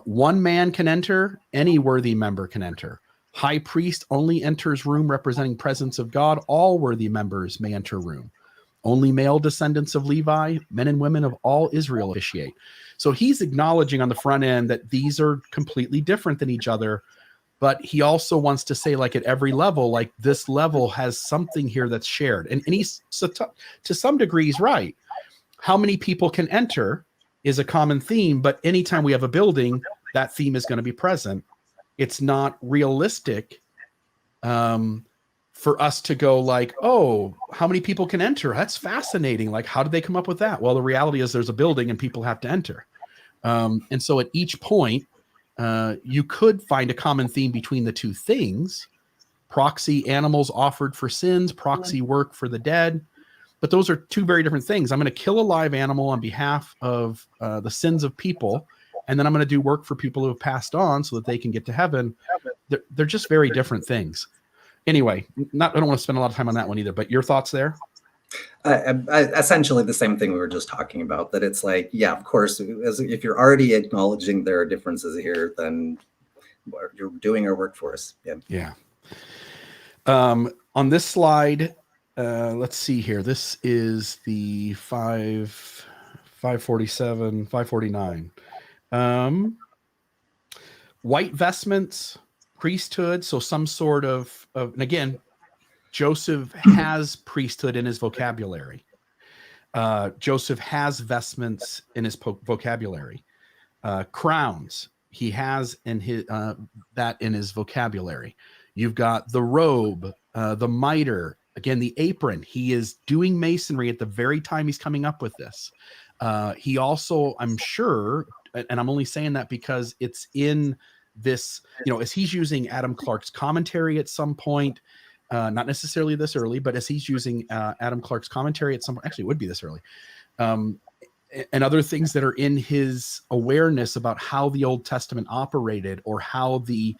One man can enter, any worthy member can enter. High priest only enters room representing presence of God. All worthy members may enter room. Only male descendants of Levi, men and women of all Israel officiate. So he's acknowledging on the front end that these are completely different than each other. But he also wants to say, like, at every level, like this level has something here that's shared. And he's, so to some degree, he's right. How many people can enter is a common theme, but anytime we have a building, that theme is going to be present. It's not realistic for us to go like, oh, how many people can enter? That's fascinating. Like, how did they come up with that? Well, the reality is there's a building and people have to enter. And so at each point, you could find a common theme between the two things. Proxy animals offered for sins, proxy work for the dead. But those are two very different things. I'm going to kill a live animal on behalf of the sins of people. And then I'm going to do work for people who have passed on so that they can get to heaven. They're just very different things. Anyway, I don't want to spend a lot of time on that one either, but your thoughts there? Essentially the same thing we were just talking about, that it's like, yeah, of course, if you're already acknowledging there are differences here, then you're doing our work for us. Yeah. On this slide, let's see here. This is the 547, 549. White vestments, priesthood. So some sort of, and again, Joseph has priesthood in his vocabulary. Joseph has vestments in his vocabulary. Crowns, he has in his that in his vocabulary. You've got the robe, the mitre, again, the apron. He is doing masonry at the very time he's coming up with this. He also, I'm sure, and I'm only saying that because it's in this, as he's using Adam Clark's commentary at some point, not necessarily this early, but as he's using Adam Clark's commentary at some point, actually it would be this early, and other things that are in his awareness about how the Old Testament operated, or how the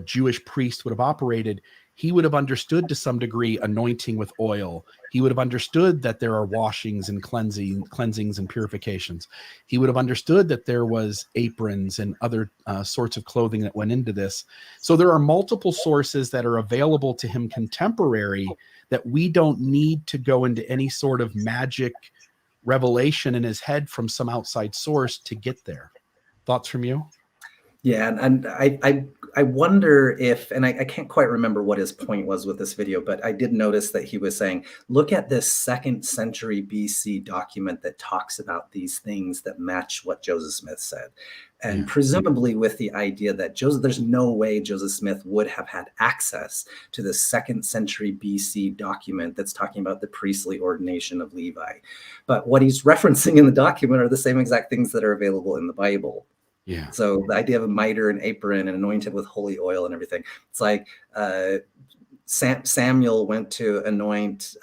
Jewish priest would have operated, he would have understood to some degree anointing with oil. He would have understood that there are washings and cleansings and purifications. He would have understood that there was aprons and other sorts of clothing that went into this. So there are multiple sources that are available to him contemporary that we don't need to go into any sort of magic revelation in his head from some outside source to get there. Thoughts from you? Yeah, and I wonder if, and I can't quite remember what his point was with this video, but I did notice that he was saying, look at this 2nd century BC document that talks about these things that match what Joseph Smith said. And presumably with the idea that there's no way Joseph Smith would have had access to the 2nd century BC document that's talking about the priestly ordination of Levi. But what he's referencing in the document are the same exact things that are available in the Bible. Yeah. So the idea of a mitre and apron and anointed with holy oil and everything, it's like, Samuel went to anoint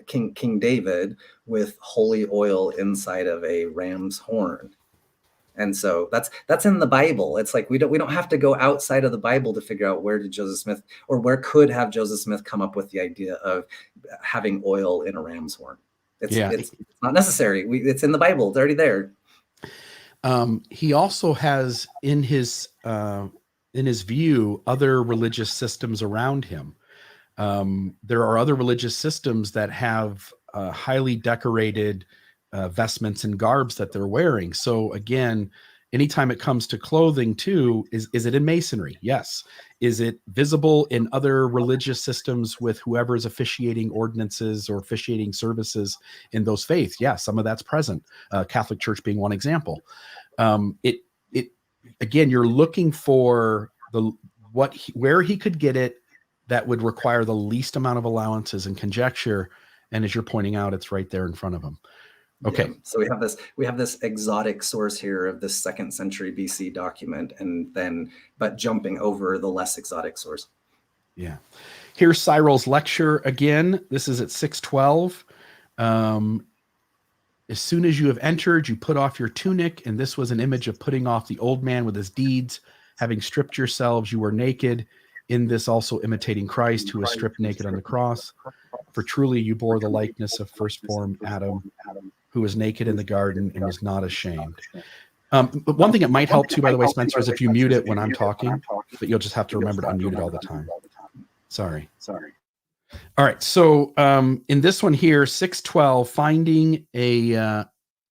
King David with holy oil inside of a ram's horn. And so that's in the Bible. It's like we don't have to go outside of the Bible to figure out where did Joseph Smith, or where could have Joseph Smith come up with the idea of having oil in a ram's horn. It's not necessary. It's in the Bible. It's already there. He also has in his view other religious systems around him. There are other religious systems that have highly decorated vestments and garbs that they're wearing. So again, anytime it comes to clothing too, is it in Masonry? Yes. Is it visible in other religious systems with whoever is officiating ordinances or officiating services in those faiths? Yeah, some of that's present. Catholic Church being one example. Again, you're looking for where he could get it that would require the least amount of allowances and conjecture. And as you're pointing out, it's right there in front of him. Okay. Yeah. So we have this exotic source here of this 2nd century BC document, but jumping over the less exotic source. Yeah. Here's Cyril's lecture again. This is at 612. As soon as you have entered, you put off your tunic, and this was an image of putting off the old man with his deeds. Having stripped yourselves, you were naked. In this also imitating Christ, who was stripped naked on the cross. For truly you bore the likeness of firstborn Adam, who was naked in the garden and was not ashamed. But one thing it might help too, by the way, Spencer, is if you mute it when I'm talking, but you'll just have to remember to unmute it all the time. Sorry. All right. So in this one here, 612, finding a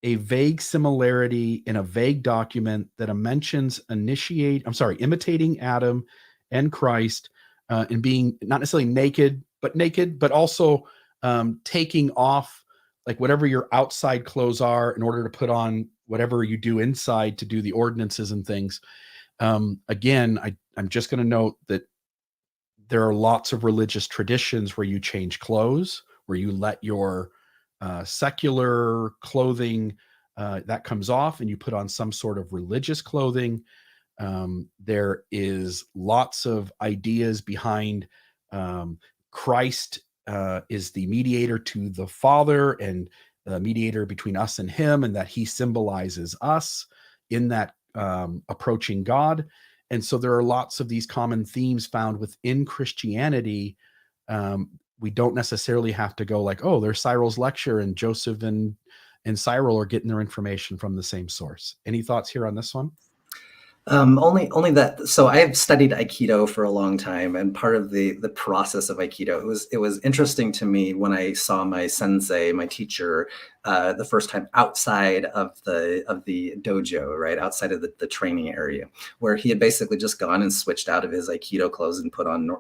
vague similarity in a vague document that mentions imitating Adam and Christ, and being not necessarily naked, but also taking off like whatever your outside clothes are in order to put on whatever you do inside to do the ordinances and things. Again, I'm just going to note that there are lots of religious traditions where you change clothes, where you let your secular clothing that comes off and you put on some sort of religious clothing. There is lots of ideas behind Christ is the mediator to the Father and the mediator between us and him, and that he symbolizes us in that approaching God. And so there are lots of these common themes found within Christianity. We don't necessarily have to go like, oh, there's Cyril's lecture and Joseph and Cyril are getting their information from the same source. Any thoughts here on this one? Only that. So I have studied Aikido for a long time, and part of the process of Aikido, it was interesting to me when I saw my sensei, my teacher, the first time outside of the dojo, right outside of the training area, where he had basically just gone and switched out of his Aikido clothes and put on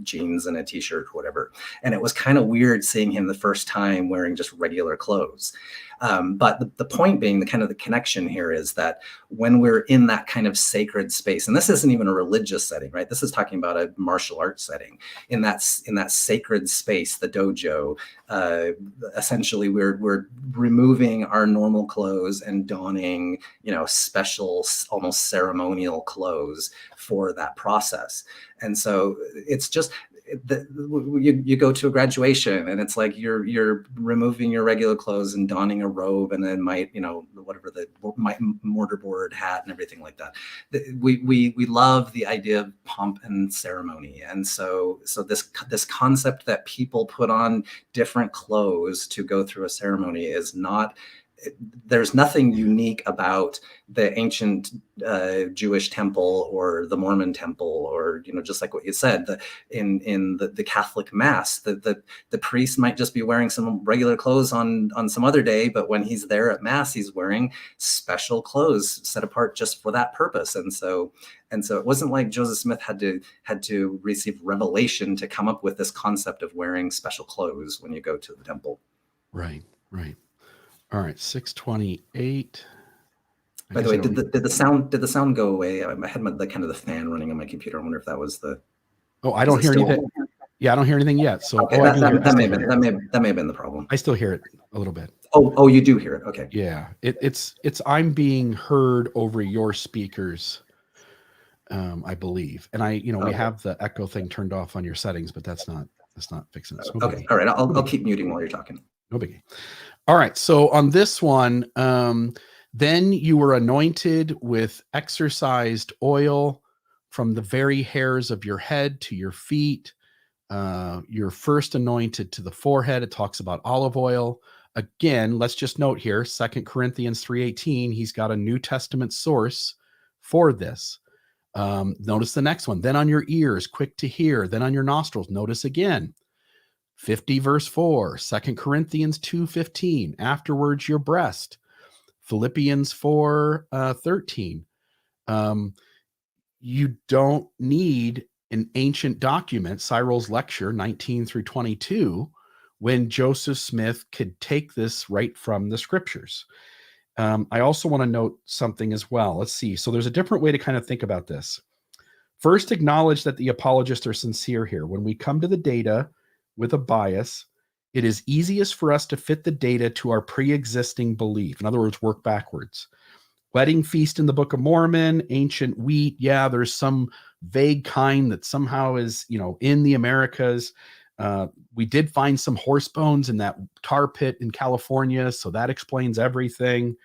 jeans and a t-shirt, or whatever. And it was kind of weird seeing him the first time wearing just regular clothes. But the point being, the kind of the connection here is that when we're in that kind of sacred space, and this isn't even a religious setting, right? This is talking about a martial arts setting. In that sacred space, the dojo, essentially we're removing our normal clothes and donning, special, almost ceremonial clothes for that process. And so it's just, you go to a graduation and it's like you're removing your regular clothes and donning a robe, and then whatever the mortarboard hat and everything like that. We love the idea of pomp and ceremony, and so this concept that people put on different clothes to go through a ceremony is not. There's nothing unique about the ancient Jewish temple or the Mormon temple, or just like what you said, in the Catholic Mass, the priest might just be wearing some regular clothes on some other day, but when he's there at Mass, he's wearing special clothes set apart just for that purpose. And so it wasn't like Joseph Smith had to receive revelation to come up with this concept of wearing special clothes when you go to the temple. Right. All right, 628. By the way, did the sound go away? I had the fan running on my computer. I wonder if that was the. Oh, I don't hear anything. Yeah, I don't hear anything yet. So okay, that may have been the problem. I still hear it a little bit. Oh, you do hear it. Okay. Yeah, it's I'm being heard over your speakers. I believe. And we have the echo thing turned off on your settings, but that's not fixing it. So no Okay. biggie. All right. I'll keep muting while you're talking. No biggie. All right. So on this one, then you were anointed with exorcised oil from the very hairs of your head to your feet. You're first anointed to the forehead. It talks about olive oil. Again, let's just note here, 2 Corinthians 3:18, he's got a New Testament source for this. Notice the next one. Then on your ears, quick to hear. Then on your nostrils. Notice again. 50 verse 4, 2 Corinthians 2:15. Afterwards, your breast. Philippians 4:13. You don't need an ancient document, Cyril's lecture 19 through 22, when Joseph Smith could take this right from the scriptures. I also want to note something as well. Let's see. So there's a different way to kind of think about this. First, acknowledge that the apologists are sincere here. When we come to the data with a bias, it is easiest for us to fit the data to our pre-existing belief. In other words, work backwards. Wedding feast in the Book of Mormon, ancient wheat. Yeah, there's some vague kind that somehow is, in the Americas. We did find some horse bones in that tar pit in California, so that explains everything.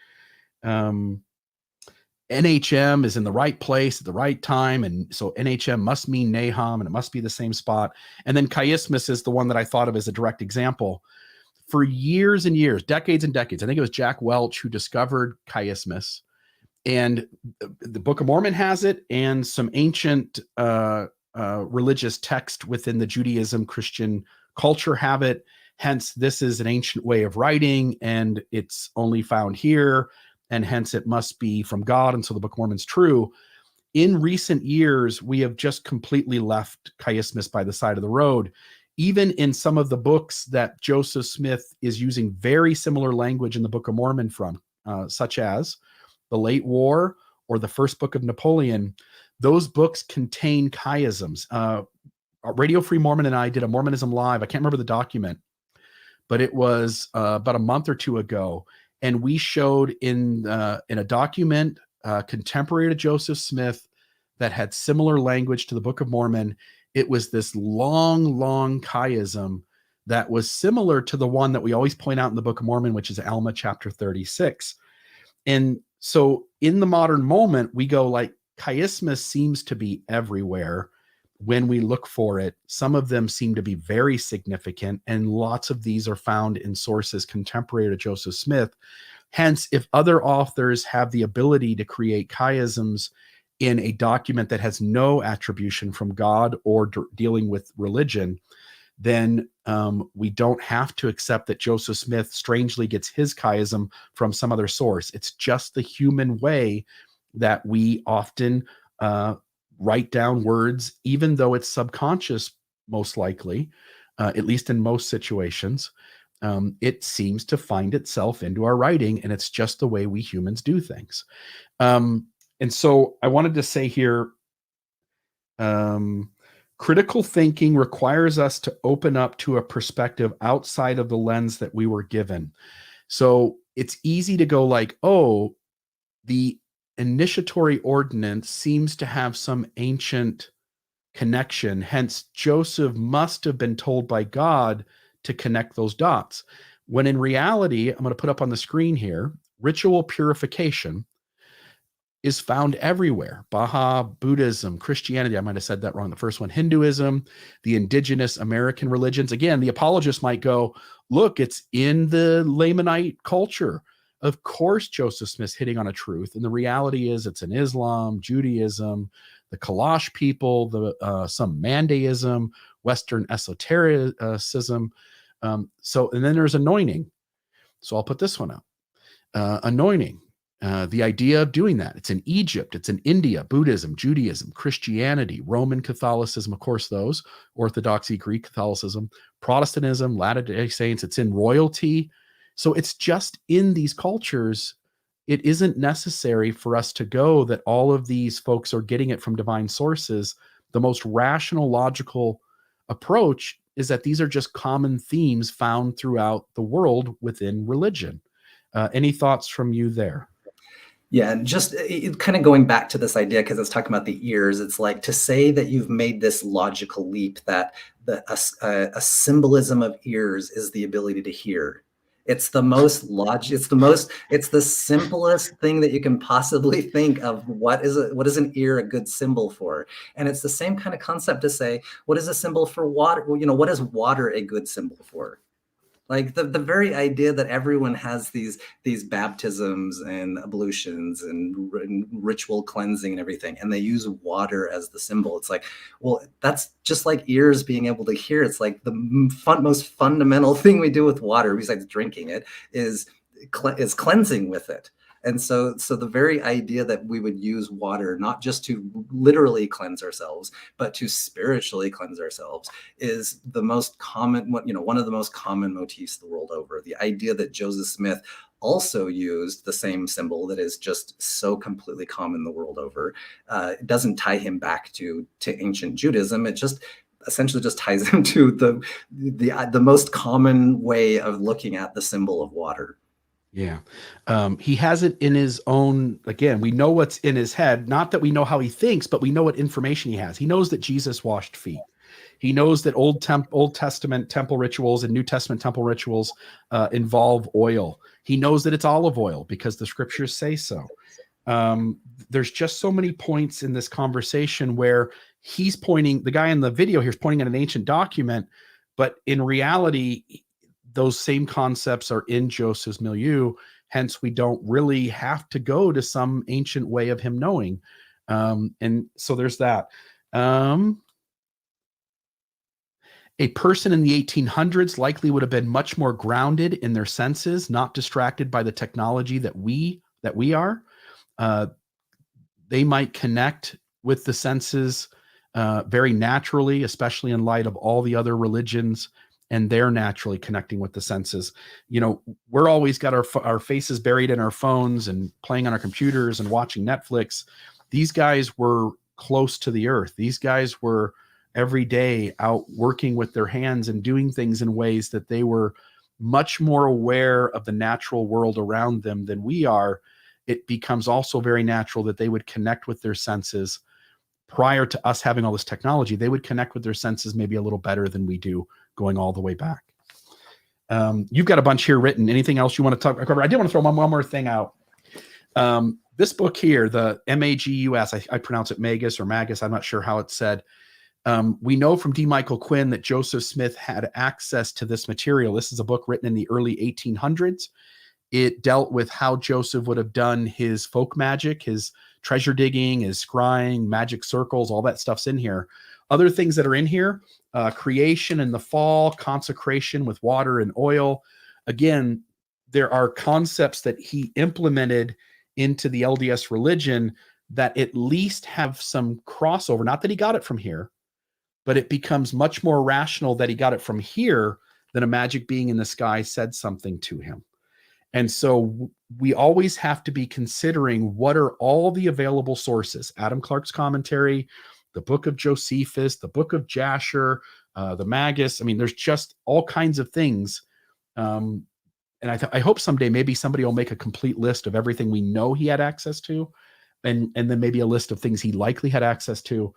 NHM is in the right place at the right time, and so NHM must mean Nahum, and it must be the same spot. And then Chiasmus is the one that I thought of as a direct example. For years and years, decades and decades, I think it was Jack Welch who discovered Chiasmus, and the Book of Mormon has it, and some ancient religious text within the Judaism Christian culture have it. Hence, this is an ancient way of writing, and it's only found here, and hence it must be from God, and so the Book of Mormon's true. In recent years, we have just completely left Chiasmus by the side of the road. Even in some of the books that Joseph Smith is using very similar language in the Book of Mormon from, such as the Late War or the First Book of Napoleon, those books contain chiasms. Radio Free Mormon and I did a Mormonism Live. I can't remember the document, but it was about a month or two ago. And we showed in a document contemporary to Joseph Smith that had similar language to the Book of Mormon. It was this long chiasm that was similar to the one that we always point out in the Book of Mormon, which is Alma chapter 36. And so in the modern moment, we go like, chiasmus seems to be everywhere when we look for it. Some of them seem to be very significant, and lots of these are found in sources contemporary to Joseph Smith. Hence, if other authors have the ability to create chiasms in a document that has no attribution from God or dealing with religion, then we don't have to accept that Joseph Smith strangely gets his chiasm from some other source. It's just the human way that we often write down words, even though it's subconscious, most likely, at least in most situations. It seems to find itself into our writing, and it's just the way we humans do things. And so I wanted to say here, critical thinking requires us to open up to a perspective outside of the lens that we were given. So it's easy to go like, oh, the initiatory ordinance seems to have some ancient connection. Hence, Joseph must have been told by God to connect those dots. When in reality, I'm going to put up on the screen here, ritual purification is found everywhere. Baha'i, Buddhism, Christianity, I might have said that wrong, the first one, Hinduism, the indigenous American religions. Again, the apologists might go, look, it's in the Lamanite culture. Of course, Joseph Smith's hitting on a truth. And the reality is it's in Islam, Judaism, the Kalash people, some Mandaism, Western esotericism. And then there's anointing. So I'll put this one up. Anointing. The idea of doing that. It's in Egypt, it's in India, Buddhism, Judaism, Christianity, Roman Catholicism, of course, those, Orthodoxy, Greek Catholicism, Protestantism, Latter-day Saints, it's in royalty. So it's just in these cultures. It isn't necessary for us to go that all of these folks are getting it from divine sources. The most rational, logical approach is that these are just common themes found throughout the world within religion. Any thoughts from you there? Yeah, and just kind of going back to this idea, because it's talking about the ears, it's like to say that you've made this logical leap that a symbolism of ears is the ability to hear. It's the most it's the simplest thing that you can possibly think of. What is an ear a good symbol for? And it's the same kind of concept to say, what is a symbol for water? Well, what is water a good symbol for? Like the very idea that everyone has these baptisms and ablutions and ritual cleansing and everything, and they use water as the symbol. It's like, well, that's just like ears being able to hear. It's like the most fundamental thing we do with water, besides drinking it, is cleansing with it. And so the very idea that we would use water not just to literally cleanse ourselves, but to spiritually cleanse ourselves is the most common, one of the most common motifs the world over. The idea that Joseph Smith also used the same symbol that is just so completely common the world over. It doesn't tie him back to ancient Judaism. It just essentially just ties him to the most common way of looking at the symbol of water. Yeah. He has it in his own, again, we know what's in his head, not that we know how he thinks, but we know what information he has. He knows that Jesus washed feet. He knows that Old Testament temple rituals and New Testament temple rituals involve oil. He knows that it's olive oil because the scriptures say so. There's just so many points in this conversation where he's pointing, the guy in the video here is pointing at an ancient document, but in reality, those same concepts are in Joseph's milieu. Hence, we don't really have to go to some ancient way of him knowing. And so there's that. A person in the 1800s likely would have been much more grounded in their senses, not distracted by the technology that we are. They might connect with the senses very naturally, especially in light of all the other religions, and they're naturally connecting with the senses. We're always got our faces buried in our phones and playing on our computers and watching Netflix. These guys were close to the earth. These guys were every day out working with their hands and doing things in ways that they were much more aware of the natural world around them than we are. It becomes also very natural that they would connect with their senses. Prior to us having all this technology, they would connect with their senses maybe a little better than we do, going all the way back. You've got a bunch here written. Anything else you want to talk about? I did want to throw one more thing out. This book here, the Magus, I pronounce it Magus or Magus, I'm not sure how it's said. We know from D. Michael Quinn that Joseph Smith had access to this material. This is a book written in the early 1800s. It dealt with how Joseph would have done his folk magic, his treasure digging, his scrying, magic circles, all that stuff's in here. Other things that are in here, creation and the fall, consecration with water and oil. Again, there are concepts that he implemented into the LDS religion that at least have some crossover. Not that he got it from here, but it becomes much more rational that he got it from here than a magic being in the sky said something to him. And so we always have to be considering what are all the available sources. Adam Clark's commentary, the book of Josephus, the book of Jasher, the Magus. I mean, there's just all kinds of things. And I hope someday maybe somebody will make a complete list of everything we know he had access to, and then maybe a list of things he likely had access to.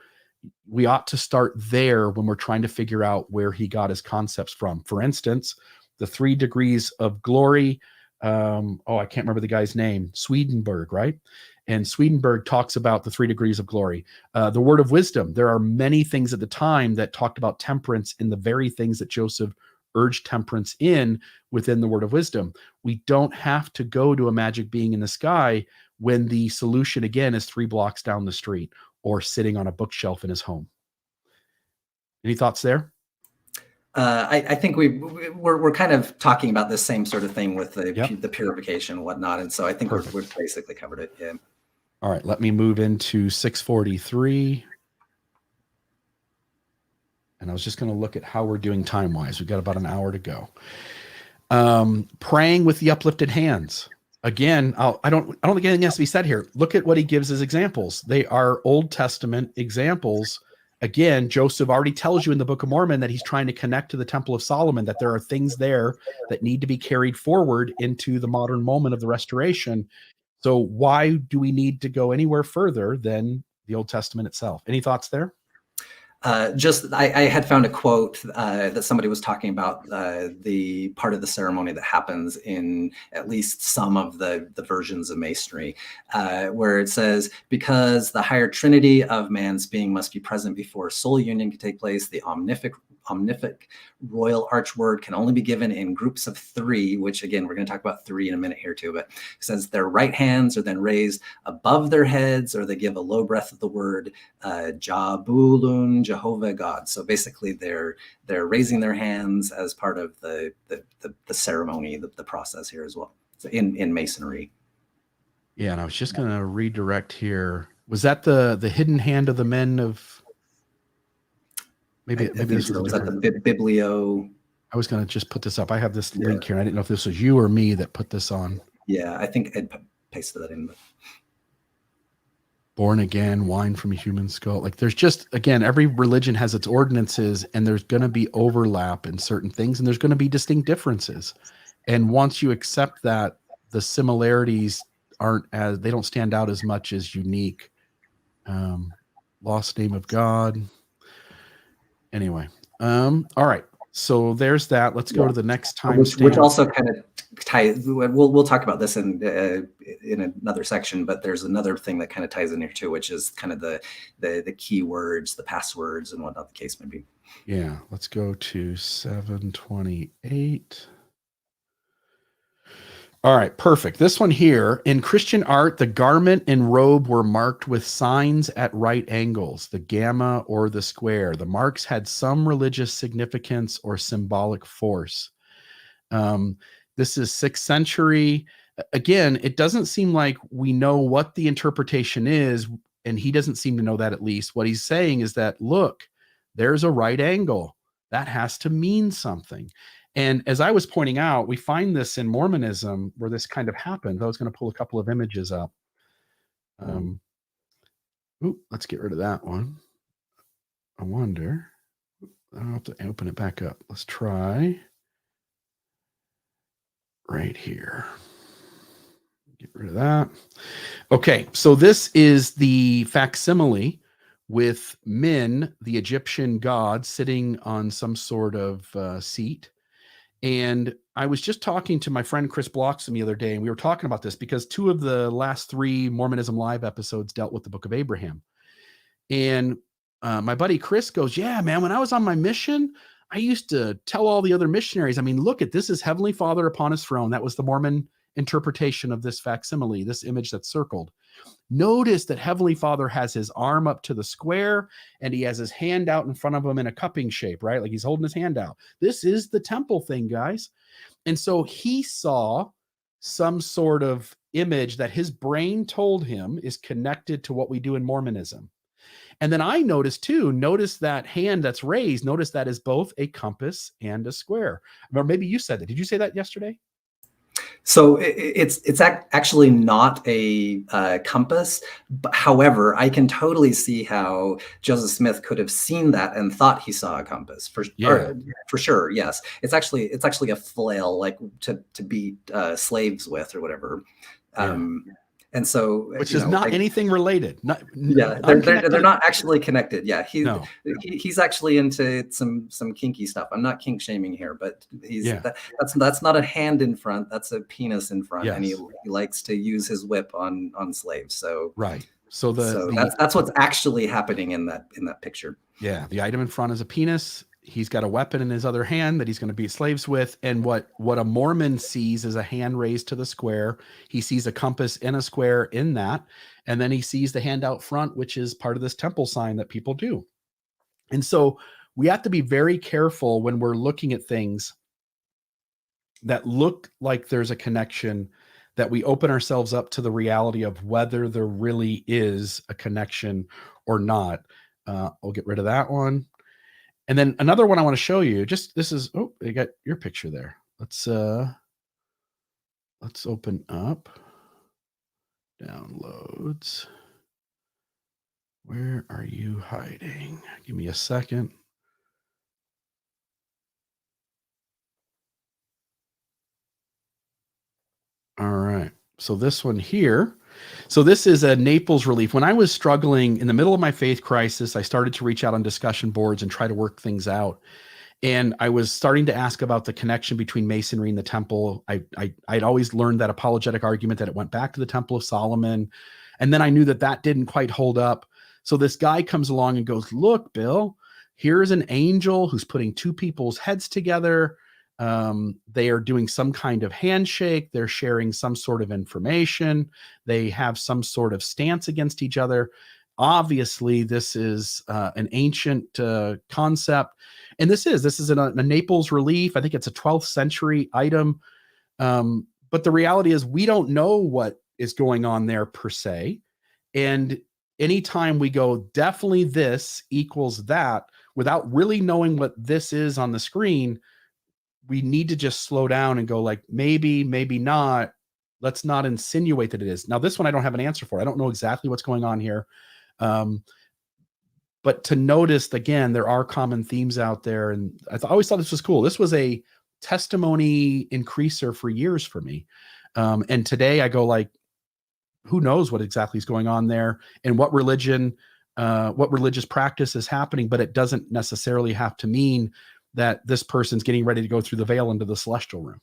We ought to start there when we're trying to figure out where he got his concepts from. For instance, the 3 degrees of glory. I can't remember the guy's name, Swedenborg, right? And Swedenborg talks about the 3 degrees of glory. The word of wisdom. There are many things at the time that talked about temperance in the very things that Joseph urged temperance in within the word of wisdom. We don't have to go to a magic being in the sky when the solution, again, is 3 blocks down the street or sitting on a bookshelf in his home. Any thoughts there? I think we're kind of talking about the same sort of thing with the purification and whatnot, and so I think we've basically covered it. Yeah. All right, let me move into 643, and I was just going to look at how we're doing time wise. We've got about an hour to go. Praying with the uplifted hands. Again, I don't think anything has to be said here. Look at what he gives as examples. They are Old Testament examples. Again, Joseph already tells you in the Book of Mormon that he's trying to connect to the Temple of Solomon, that there are things there that need to be carried forward into the modern moment of the restoration. So why do we need to go anywhere further than the Old Testament itself? Any thoughts there? I had found a quote that somebody was talking about the part of the ceremony that happens in at least some of the versions of Masonry, where it says, because the higher trinity of man's being must be present before soul union can take place, the omnific royal archword can only be given in groups of three, which again, we're going to talk about three in a minute here too, but it says their right hands are then raised above their heads, or they give a low breath of the word Jabulun, Jehovah God. So basically they're raising their hands as part of the ceremony, the process here as well, so in Masonry. Yeah, and I was just going to redirect here. Was that the hidden hand of the men of... Maybe this was so. Was that the Biblio? I was going to just put this up. I have this link here. I didn't know if this was you or me that put this on. Yeah, I think Ed pasted that in. But... Born again, wine from a human skull. Like there's just, again, every religion has its ordinances, and there's going to be overlap in certain things, and there's going to be distinct differences. And once you accept that, the similarities they don't stand out as much as unique. Lost name of God. Anyway, all right. So there's that. Let's go to the next time. Which also kind of ties. We'll talk about this in another section, but there's another thing that kind of ties in here too, which is kind of the keywords, the passwords, and whatnot the case may be. Yeah. Let's go to 728. All right, perfect. This one here, in Christian art, the garment and robe were marked with signs at right angles, the gamma or the square. The marks had some religious significance or symbolic force. This is 6th century. Again, it doesn't seem like we know what the interpretation is, and he doesn't seem to know that at least. What he's saying is that, look, there's a right angle. That has to mean something. And as I was pointing out, we find this in Mormonism where this kind of happened. I was going to pull a couple of images up. Let's get rid of that one. I wonder. I'll have to open it back up. Let's try right here. Get rid of that. Okay, so this is the facsimile with Min, the Egyptian god, sitting on some sort of seat. And I was just talking to my friend Chris Bloxham the other day, and we were talking about this because 2 of the last 3 Mormonism Live episodes dealt with the Book of Abraham. And my buddy Chris goes, yeah, man, when I was on my mission, I used to tell all the other missionaries, I mean, look at this is Heavenly Father upon his throne. That was the Mormon interpretation of this facsimile, this image that's circled. Notice that Heavenly Father has his arm up to the square, and he has his hand out in front of him in a cupping shape, right? Like he's holding his hand out. This is the temple thing, guys. And so he saw some sort of image that his brain told him is connected to what we do in Mormonism. And then I noticed that hand that's raised, notice that is both a compass and a square. Or maybe you said that. Did you say that yesterday? So it's actually not a compass, but however, I can totally see how Joseph Smith could have seen that and thought he saw a compass for sure. Yes, it's actually a flail, like to beat slaves with or whatever. And so, which is not anything related. They're not actually connected. Yeah, he's actually into some kinky stuff. I'm not kink shaming here, but that's not a hand in front. That's a penis in front, and he likes to use his whip on slaves. So right. So that's what's actually happening in that picture. Yeah, the item in front is a penis. He's got a weapon in his other hand that he's going to beat slaves with. And what a Mormon sees is a hand raised to the square. He sees a compass in a square in that. And then he sees the hand out front, which is part of this temple sign that people do. And so we have to be very careful when we're looking at things that look like there's a connection, that we open ourselves up to the reality of whether there really is a connection or not. I'll get rid of that one. And then another one I want to show you, you got your picture there. Let's open up downloads. Where are you hiding? Give me a second. All right. So this one here. So this is a Naples relief. When I was struggling in the middle of my faith crisis, I started to reach out on discussion boards and try to work things out. And I was starting to ask about the connection between masonry and the temple. I'd always learned that apologetic argument that it went back to the Temple of Solomon. And then I knew that that didn't quite hold up. So this guy comes along and goes, look, Bill, here's an angel who's putting two people's heads together. They are doing some kind of handshake. They're sharing some sort of information. They have some sort of stance against each other. Obviously, this is an ancient concept. And this is a Naples relief. I think it's a 12th century item. But the reality is we don't know what is going on there per se. And anytime we go, definitely this equals that, without really knowing what this is on the screen, we need to just slow down and go like, maybe, maybe not. Let's not insinuate that it is. Now, this one I don't have an answer for. I don't know exactly what's going on here. But to notice, again, there are common themes out there. And always thought this was cool. This was a testimony increaser for years for me. And today I go like, who knows what exactly is going on there and what religion, what religious practice is happening, but it doesn't necessarily have to mean that this person's getting ready to go through the veil into the celestial room.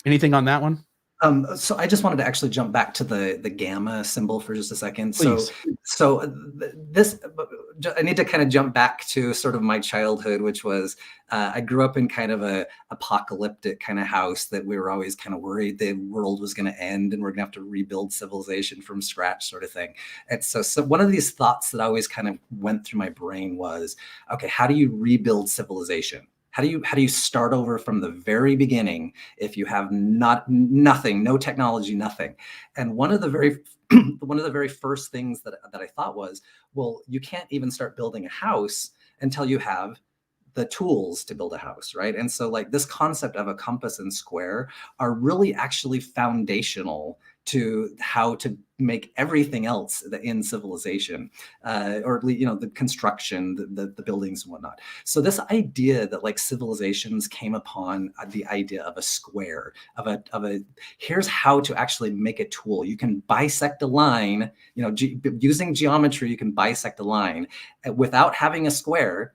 Anything on that one? So I just wanted to actually jump back to the gamma symbol for just a second. Please. So this, I need to kind of jump back to sort of my childhood, which was, I grew up in kind of a apocalyptic kind of house that we were always kind of worried the world was going to end and we're going to have to rebuild civilization from scratch sort of thing. And so one of these thoughts that always kind of went through my brain was, okay, how do you rebuild civilization? How do you start over from the very beginning if you have nothing, no technology, nothing? And one of the very first things that I thought was, well, you can't even start building a house until you have the tools to build a house, right? And so like this concept of a compass and square are really actually foundational to how to make everything else in civilization, or the construction, the buildings and whatnot. So this idea that like civilizations came upon the idea of a square, of a here's how to actually make a tool. You can bisect a line, using geometry, you can bisect a line without having a square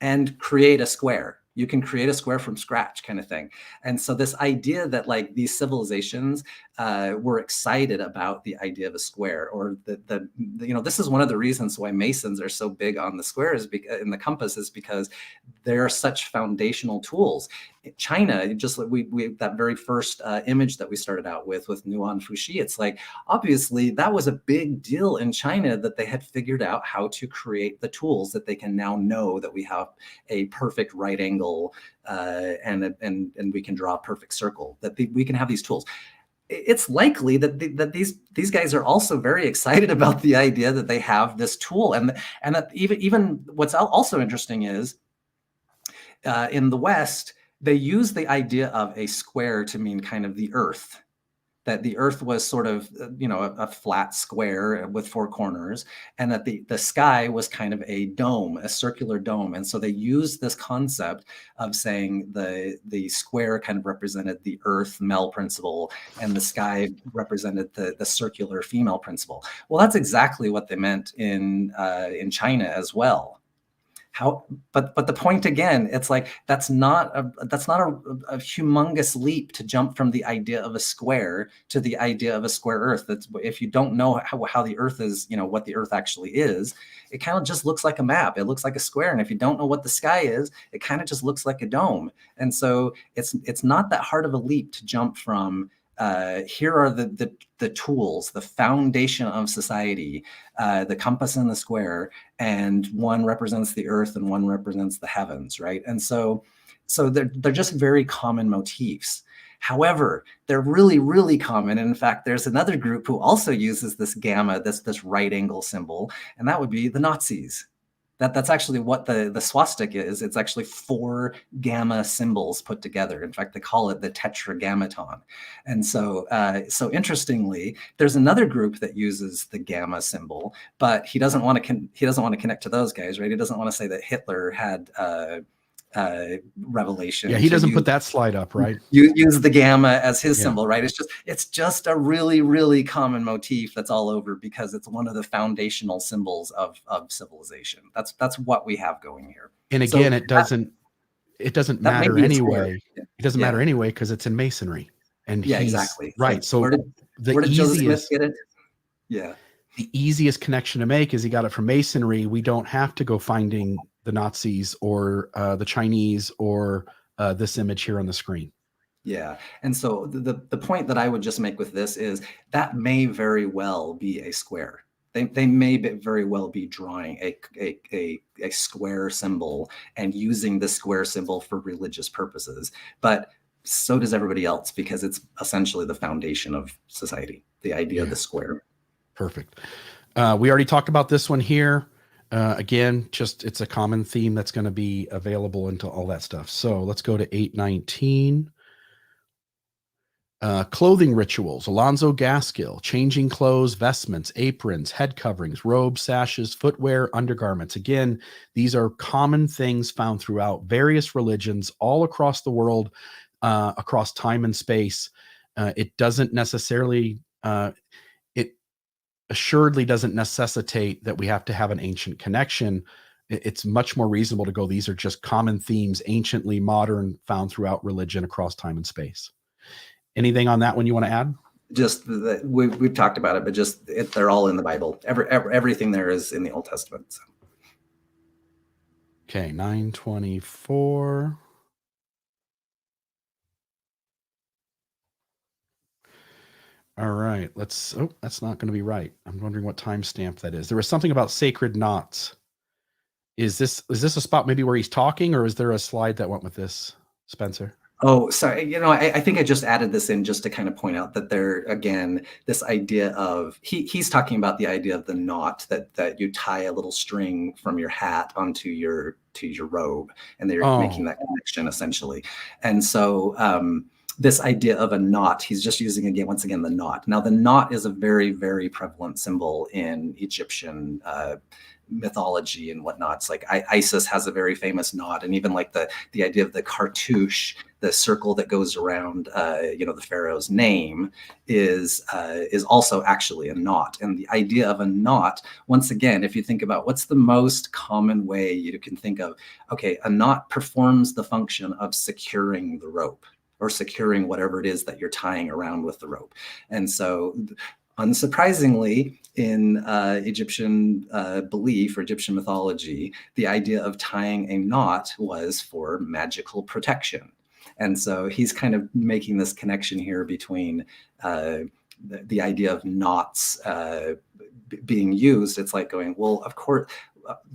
and create a square. You can create a square from scratch kind of thing. And so this idea that like these civilizations were excited about the idea of a square, or this is one of the reasons why Masons are so big on the squares in the compass, is because they're such foundational tools. China, just like we that very first image that we started out with Nuan Fuxi, it's like, obviously that was a big deal in China that they had figured out how to create the tools that they can now know that we have a perfect right angle and we can draw a perfect circle, that we can have these tools. It's likely that these guys are also very excited about the idea that they have this tool, and that even what's also interesting is in the West, they use the idea of a square to mean kind of the earth, that the earth was sort of, a flat square with four corners, and that the sky was kind of a dome, a circular dome. And so they used this concept of saying the square kind of represented the earth male principle and the sky represented the circular female principle. Well, that's exactly what they meant in China as well. But the point again, it's like that's not a humongous leap to jump from the idea of a square to the idea of a square Earth. That's, if you don't know how the Earth is, what the Earth actually is, it kind of just looks like a map. It looks like a square, and if you don't know what the sky is, it kind of just looks like a dome. And so it's not that hard of a leap to jump from here are the tools, the foundation of society, the compass and the square, and one represents the earth and one represents the heavens, right? And so they're just very common motifs. However, they're really, really common. And in fact, there's another group who also uses this gamma, this right angle symbol, and that would be the Nazis. That's actually what the swastika is. It's actually 4 gamma symbols put together. In fact, they call it the tetragrammaton. And so interestingly, there's another group that uses the gamma symbol, but he doesn't want to connect to those guys, right? He doesn't want to say that Hitler had revelation. Yeah, he to doesn't use, put that slide up, right? use the gamma as his Yeah. symbol, right? It's just a really, really common motif that's all over because it's one of the foundational symbols of civilization. That's what we have going here. And again, it doesn't that may matter be a square. anyway. It doesn't matter anyway because it's in masonry, and Yeah, he's exactly. right. Like, So where did Joseph Smith get it? Yeah. The easiest connection to make is he got it from masonry. We don't have to go finding the Nazis or the Chinese or this image here on the screen. Yeah. And so the point that I would just make with this is that may very well be a square. They may very well be drawing a square symbol and using the square symbol for religious purposes. But so does everybody else, because it's essentially the foundation of society, the idea of the square. Perfect. We already talked about this one here. Again, just it's a common theme that's going to be available into all that stuff. So let's go to 819. Clothing rituals, Alonzo Gaskill, changing clothes, vestments, aprons, head coverings, robes, sashes, footwear, undergarments. Again, these are common things found throughout various religions all across the world, across time and space. It doesn't necessarily, it assuredly doesn't necessitate that we have to have an ancient connection. It's much more reasonable to go, these are just common themes, anciently, modern, found throughout religion across time and space. Anything on that one you want to add? Just that we've talked about it, but just they're all in the Bible. Everything there is in the Old Testament. So. Okay, 924. All right, let's, oh, that's not going to be right. I'm wondering what timestamp that is. There was something about sacred knots. Is this a spot maybe where he's talking, or is there a slide that went with this, Spencer? Oh, sorry. I think I just added this in just to kind of point out that there, again, this idea of, he's talking about the idea of the knot that you tie a little string from your hat onto your robe, and they're making that connection essentially. And so this idea of a knot, he's just using again, once again, the knot. Now the knot is a very, very prevalent symbol in Egyptian mythology and whatnot. It's like Isis has a very famous knot, and even like the idea of the cartouche, the circle that goes around the pharaoh's name, is also actually a knot. And the idea of a knot, once again, if you think about what's the most common way you can think of, okay, a knot performs the function of securing the rope or securing whatever it is that you're tying around with the rope. And so unsurprisingly, in Egyptian belief or Egyptian mythology, the idea of tying a knot was for magical protection. And so he's kind of making this connection here between the idea of knots being used. It's like going, well, of course,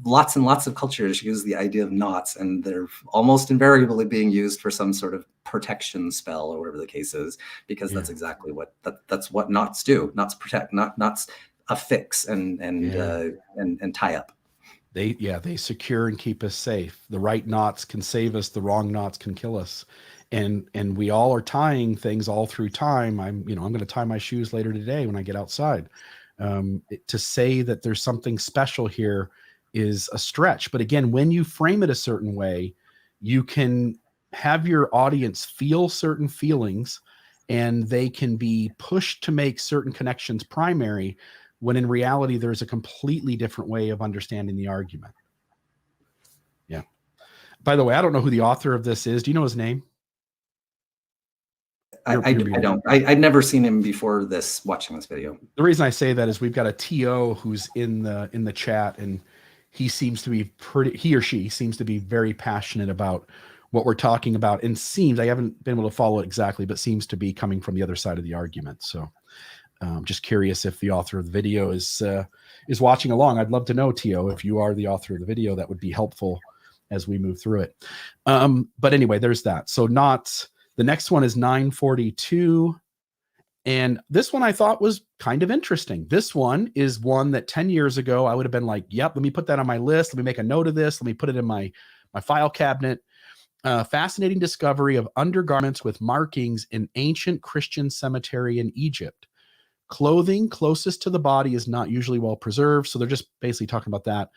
lots and lots of cultures use the idea of knots, and they're almost invariably being used for some sort of protection spell or whatever the case is, because that's exactly what that's what knots do. Knots protect, knots affix and tie up. They secure and keep us safe. The right knots can save us, the wrong knots can kill us. And we all are tying things all through time. I'm going to tie my shoes later today when I get outside. To say that there's something special here is a stretch. But again, when you frame it a certain way, you can have your audience feel certain feelings, and they can be pushed to make certain connections primary, when in reality, there's a completely different way of understanding the argument. Yeah. By the way, I don't know who the author of this is. Do you know his name? I don't. I'd never seen him before this, watching this video. The reason I say that is we've got a TO who's in the chat, and he or she seems to be very passionate about what we're talking about, and I haven't been able to follow it exactly, but seems to be coming from the other side of the argument. So just curious if the author of the video is watching along. I'd love to know, TO, if you are the author of the video. That would be helpful as we move through it. But anyway, there's that. So knots. The next one is 942. And this one I thought was kind of interesting. This one is one that 10 years ago, I would have been like, yep, let me put that on my list. Let me make a note of this. Let me put it in my file cabinet. Fascinating discovery of undergarments with markings in ancient Christian cemetery in Egypt. Clothing closest to the body is not usually well preserved. So they're just basically talking about that.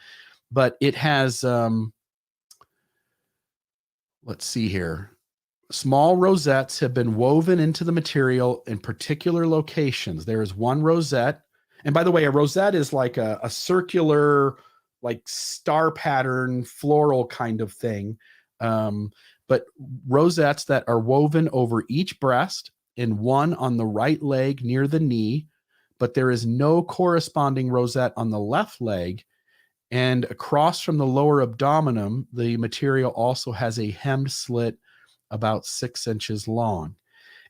But it has let's see here. Small rosettes have been woven into the material in particular locations. There is one rosette. And by the way, a rosette is like a circular, like star pattern, floral kind of thing. But rosettes that are woven over each breast and one on the right leg near the knee, but there is no corresponding rosette on the left leg. And across from the lower abdomen, the material also has a hemmed slit about 6 inches long.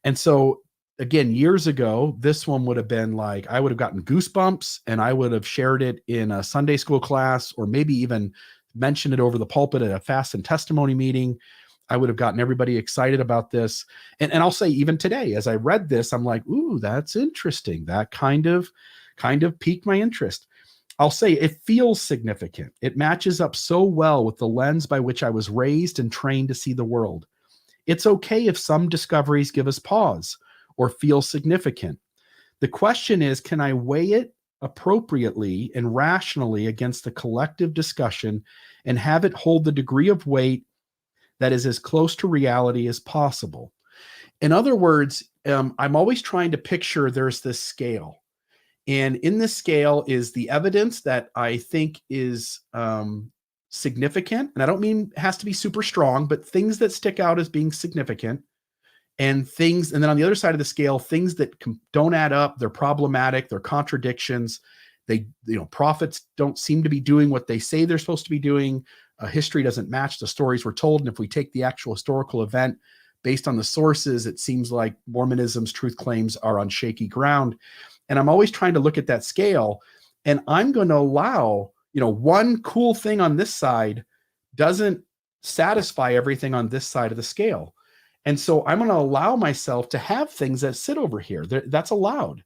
And so, again, years ago, this one would have been like, I would have gotten goosebumps and I would have shared it in a Sunday school class, or maybe even mentioned it over the pulpit at a fast and testimony meeting. I would have gotten everybody excited about this. And I'll say, even today, as I read this, I'm like, ooh, that's interesting. That kind of piqued my interest. I'll say it feels significant. It matches up so well with the lens by which I was raised and trained to see the world. It's okay if some discoveries give us pause or feel significant. The question is, can I weigh it appropriately and rationally against the collective discussion and have it hold the degree of weight that is as close to reality as possible? In other words, I'm always trying to picture there's this scale. And in this scale is the evidence that I think is significant. And I don't mean it has to be super strong, but things that stick out as being significant, and things. And then on the other side of the scale, things that don't add up. They're problematic. They're contradictions. Prophets don't seem to be doing what they say they're supposed to be doing. History doesn't match the stories we're told. And if we take the actual historical event based on the sources, it seems like Mormonism's truth claims are on shaky ground. And I'm always trying to look at that scale, and I'm going to allow, one cool thing on this side doesn't satisfy everything on this side of the scale. And so I'm going to allow myself to have things that sit over here. That's allowed.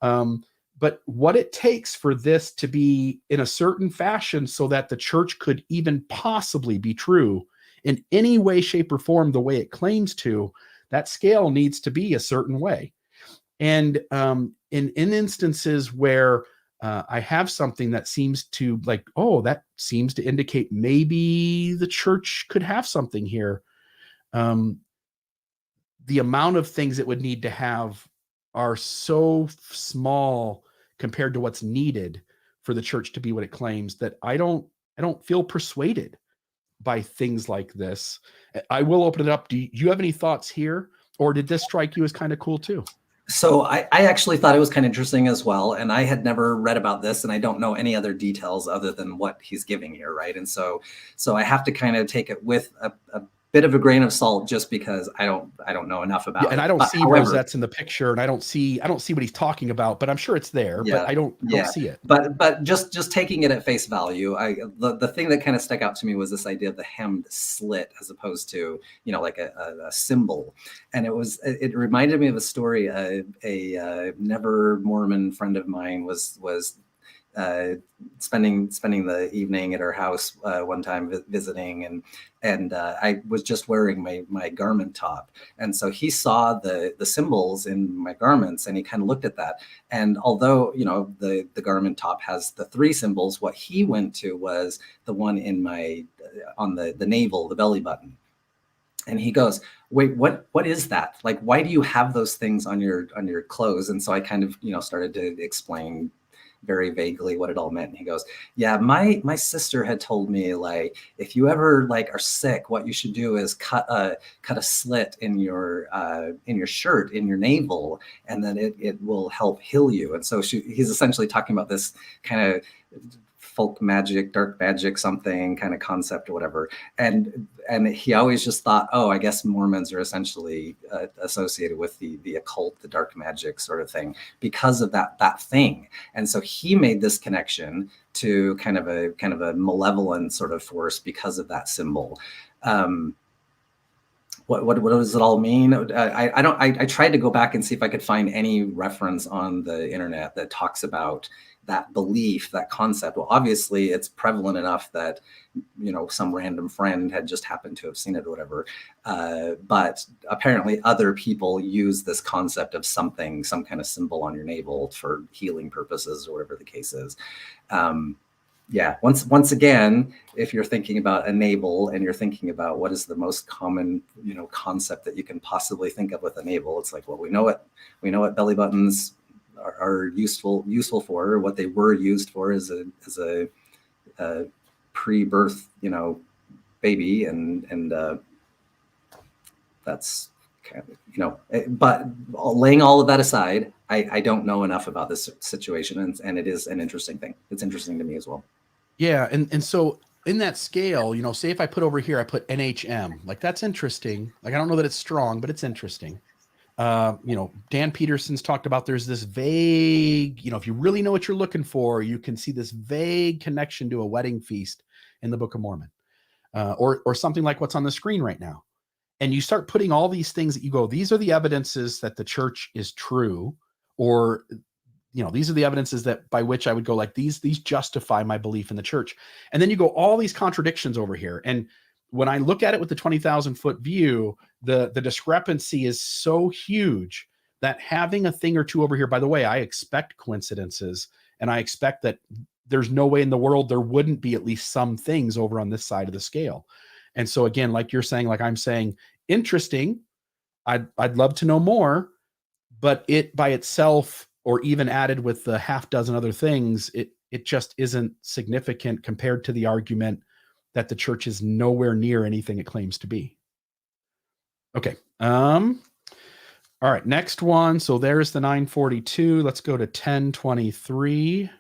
But what it takes for this to be in a certain fashion so that the church could even possibly be true in any way, shape, or form the way it claims to, that scale needs to be a certain way. And in instances where I have something that seems to that seems to indicate maybe the church could have something here, the amount of things it would need to have are so small compared to what's needed for the church to be what it claims that I don't feel persuaded by things like this. I will open it up. Do you have any thoughts here, or did this strike you as kind of cool too? So I actually thought it was kind of interesting as well. And I had never read about this, and I don't know any other details other than what he's giving here, right? And so I have to kind of take it with a bit of a grain of salt, just because I don't know enough about it. And I don't see rosettes in the picture, and I don't see what he's talking about, but I'm sure it's there, but I don't see it. But just taking it at face value, the thing that kind of stuck out to me was this idea of the hemmed slit as opposed to, like a symbol. And it reminded me of a story. A never Mormon friend of mine was spending the evening at her house one time visiting, and I was just wearing my garment top, and so he saw the symbols in my garments, and he kind of looked at that. And although the garment top has the 3 symbols, what he went to was the one in on the navel, the belly button. And he goes, wait, what is that? Like, why do you have those things on your clothes? And so I kind of started to explain very vaguely what it all meant. And he goes, yeah, my sister had told me, like, if you ever are sick, what you should do is cut a slit in your shirt, in your navel, and then it will help heal you. And so he's essentially talking about this kind of folk magic, dark magic, something kind of concept or whatever. And he always just thought, oh, I guess Mormons are essentially associated with the occult, the dark magic sort of thing because of that thing. And so he made this connection to kind of a malevolent sort of force because of that symbol. What does it all mean? I tried to go back and see if I could find any reference on the internet that talks about that belief, that concept. Well, obviously it's prevalent enough that some random friend had just happened to have seen it or whatever. But apparently other people use this concept of some kind of symbol on your navel for healing purposes or whatever the case is. Yeah, once again, if you're thinking about enable and you're thinking about what is the most common, concept that you can possibly think of with enable, it's like, well, we know what belly buttons are useful for. What they were used for is a pre-birth, baby, and that's kind of, but laying all of that aside, I don't know enough about this situation, and it is an interesting thing. It's interesting to me as well. Yeah, and so in that scale, say if I put over here, I put NHM, like that's interesting. Like I don't know that it's strong, but it's interesting. Dan Peterson's talked about there's this vague, if you really know what you're looking for, you can see this vague connection to a wedding feast in the Book of Mormon, or something like what's on the screen right now. And you start putting all these things that you go, these are the evidences that the church is true, or these are the evidences that by which I would go like these justify my belief in the church. And then you go all these contradictions over here. And when I look at it with the 20,000 foot view, the discrepancy is so huge that having a thing or two over here, by the way, I expect coincidences, and I expect that there's no way in the world there wouldn't be at least some things over on this side of the scale. And so again, like you're saying, like I'm saying, interesting. I'd love to know more, but it by itself, or even added with the half dozen other things, it just isn't significant compared to the argument that the church is nowhere near anything it claims to be. Okay. All right, next one. So there's the 942. Let's go to 1023.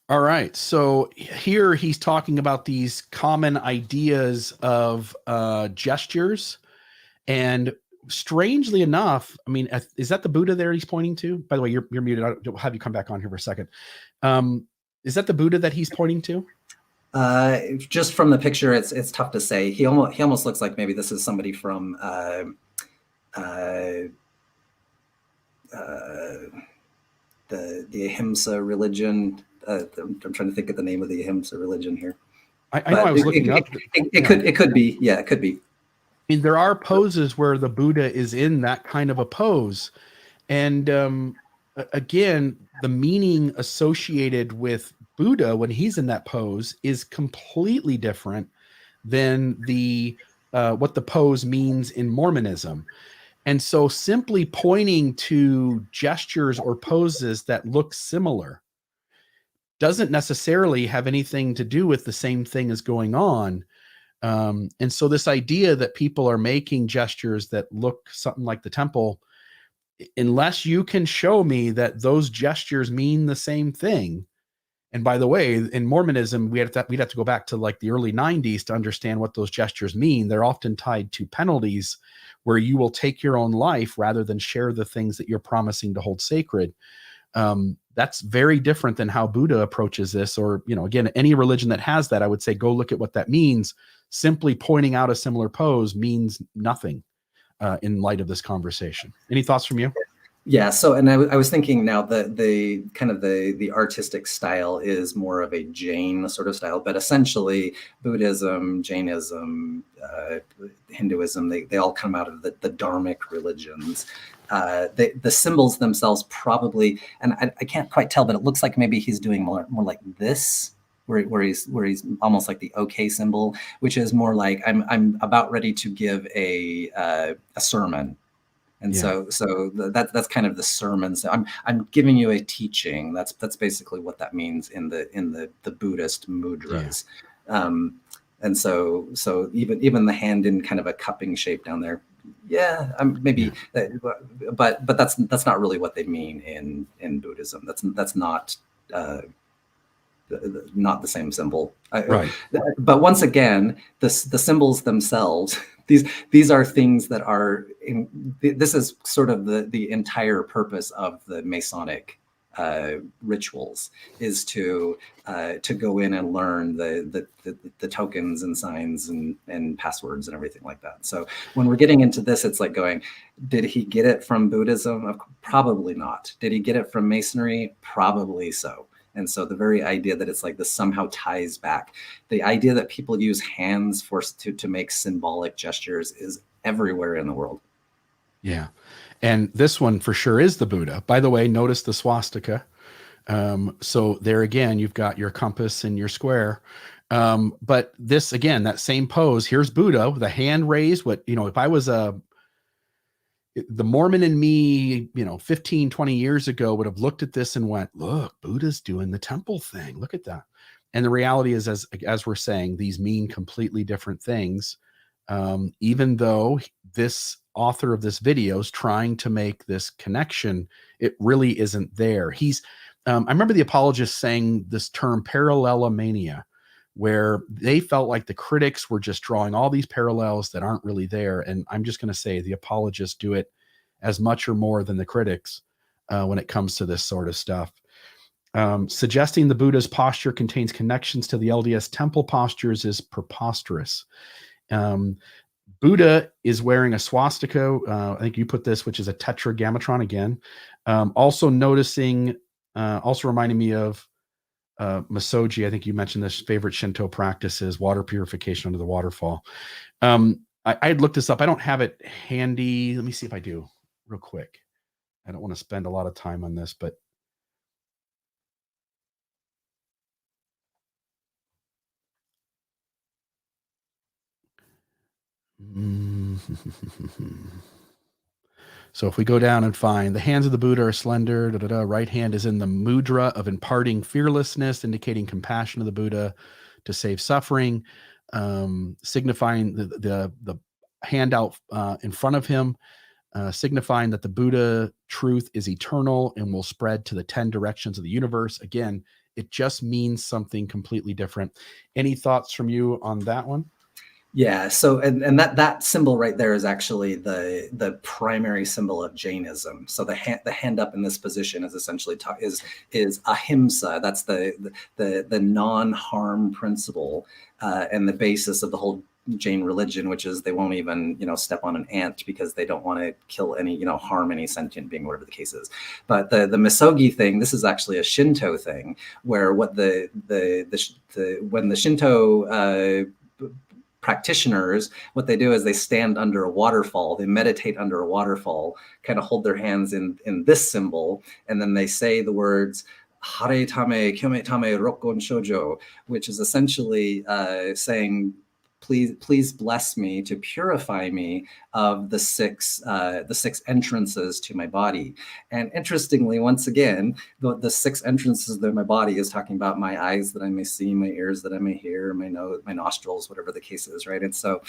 All right. So here he's talking about these common ideas of gestures. And strangely enough, I mean, is that the Buddha there he's pointing to? By the way, you're muted. I'll have you come back on here for a second. Is that the Buddha that he's pointing to? Just from the picture, it's tough to say. He almost looks like maybe this is somebody from the Ahimsa religion. I'm trying to think of the name of the Ahimsa religion here. I know I was looking up. It could be. Yeah, it could be. I mean, there are poses where the Buddha is in that kind of a pose. And again, the meaning associated with Buddha when he's in that pose is completely different than the what the pose means in Mormonism. And so simply pointing to gestures or poses that look similar doesn't necessarily have anything to do with the same thing as going on. And so this idea that people are making gestures that look something like the temple, unless you can show me that those gestures mean the same thing. And by the way, in Mormonism, we'd have to go back to like the early 90s to understand what those gestures mean. They're often tied to penalties where you will take your own life rather than share the things that you're promising to hold sacred. That's very different than how Buddha approaches this, or, again, any religion that has that, I would say, go look at what that means. Simply pointing out a similar pose means nothing in light of this conversation. Any thoughts from you? Yeah. So, and I was thinking now that the kind of the artistic style is more of a Jain sort of style, but essentially Buddhism, Jainism, Hinduism, they all come out of the dharmic religions. The symbols themselves probably, and I can't quite tell, but it looks like maybe he's doing more like this, where he's almost like the OK symbol, which is more like I'm about ready to give a sermon. And so that's kind of the sermon. So I'm giving you a teaching. That's basically what that means in the Buddhist mudras. Yeah. And so even the hand in kind of a cupping shape down there. Yeah, maybe, but that's not really what they mean in Buddhism. That's not the same symbol. Right. But once again, the symbols themselves. These are things that are this is sort of the entire purpose of the Masonic rituals, is to go in and learn the tokens and signs and passwords and everything like that. So when we're getting into this, it's like going, did he get it from Buddhism? Probably not. Did he get it from Masonry? Probably so. And so the very idea that it's like this somehow ties back. The idea that people use hands to make symbolic gestures is everywhere in the world. Yeah. And this one for sure is the Buddha. By the way, notice the swastika. So there again, you've got your compass and your square. But this again, that same pose, here's Buddha, the hand raised. What, if I was the Mormon in me, 15, 20 years ago would have looked at this and went, look, Buddha's doing the temple thing. Look at that. And the reality is, as we're saying, these mean completely different things. Even though this author of this video is trying to make this connection, it really isn't there. I remember the apologists saying this term parallelomania, where they felt like the critics were just drawing all these parallels that aren't really there. And I'm just going to say the apologists do it as much or more than the critics when it comes to this sort of stuff. Suggesting the Buddha's posture contains connections to the LDS temple postures is preposterous. Buddha is wearing a swastika. I think you put this, which is a tetragrammaton again. Also reminding me of Misogi. I think you mentioned this favorite Shinto practice is water purification under the waterfall. I had looked this up. I don't have it handy. Let me see if I do real quick. I don't want to spend a lot of time on this, but so if we go down and find the hands of the Buddha are slender, right hand is in the mudra of imparting fearlessness, indicating compassion of the Buddha to save suffering, signifying the hand out in front of him, signifying that the Buddha truth is eternal and will spread to the 10 directions of the universe. Again, it just means something completely different. Any thoughts from you on that one? Yeah. So, and that symbol right there is actually the primary symbol of Jainism. So the hand up in this position is essentially is ahimsa. That's the non-harm principle and the basis of the whole Jain religion, which is they won't even step on an ant because they don't want to kill any harm any sentient being, whatever the case is. But the misogi thing, this is actually a Shinto thing, where what when the Shinto practitioners, what they do is they stand under a waterfall, they meditate under a waterfall, kind of hold their hands in this symbol, and then they say the words Hare Tame, Kyome Tame, Rokkon Shoujo, which is essentially saying, please bless me to purify me of the six entrances to my body. And interestingly, once again, the six entrances to my body is talking about my eyes that I may see, my ears that I may hear, my nose, my nostrils, whatever the case is, right? And so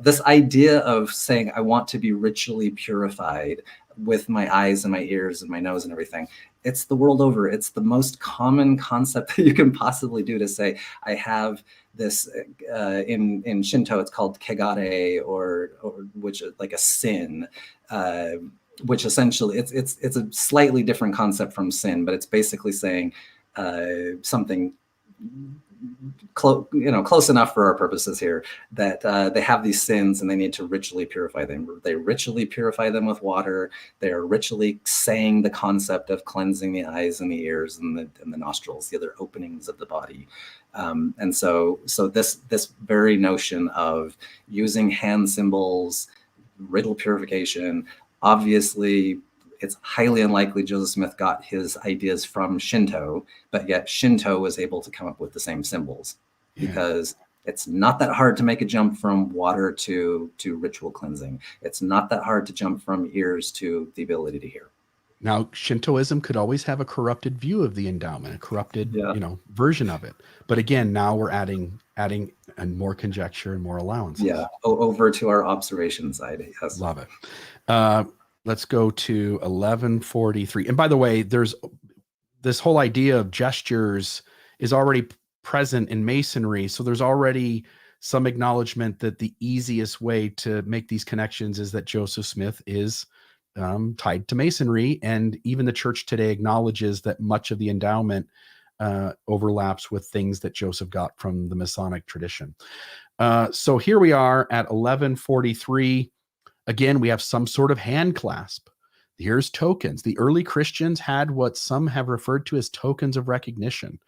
this idea of saying I want to be ritually purified with my eyes and my ears and my nose and everything, it's the world over. It's the most common concept that you can possibly do, to say I have this in Shinto it's called kegare, or which is like a sin, which essentially it's a slightly different concept from sin, but it's basically saying something close enough for our purposes here, that they have these sins and they need to ritually purify them. They ritually purify them with water. They are ritually saying the concept of cleansing the eyes and the ears and the nostrils, the other openings of the body. And so this very notion of using hand symbols, ritual purification, obviously it's highly unlikely Joseph Smith got his ideas from Shinto, but yet Shinto was able to come up with the same symbols, because it's not that hard to make a jump from water to ritual cleansing. It's not that hard to jump from ears to the ability to hear. Now, Shintoism could always have a corrupted view of the endowment, a corrupted, version of it. But again, now we're adding and more conjecture and more allowances. Yeah, over to our observation side. Yes. Love it. Let's go to 1143. And by the way, there's this whole idea of gestures is already present in Masonry. So there's already some acknowledgement that the easiest way to make these connections is that Joseph Smith is tied to Masonry. And even the church today acknowledges that much of the endowment overlaps with things that Joseph got from the Masonic tradition. So here we are at 1143. Again, we have some sort of hand clasp. Here's tokens. The early Christians had what some have referred to as tokens of recognition.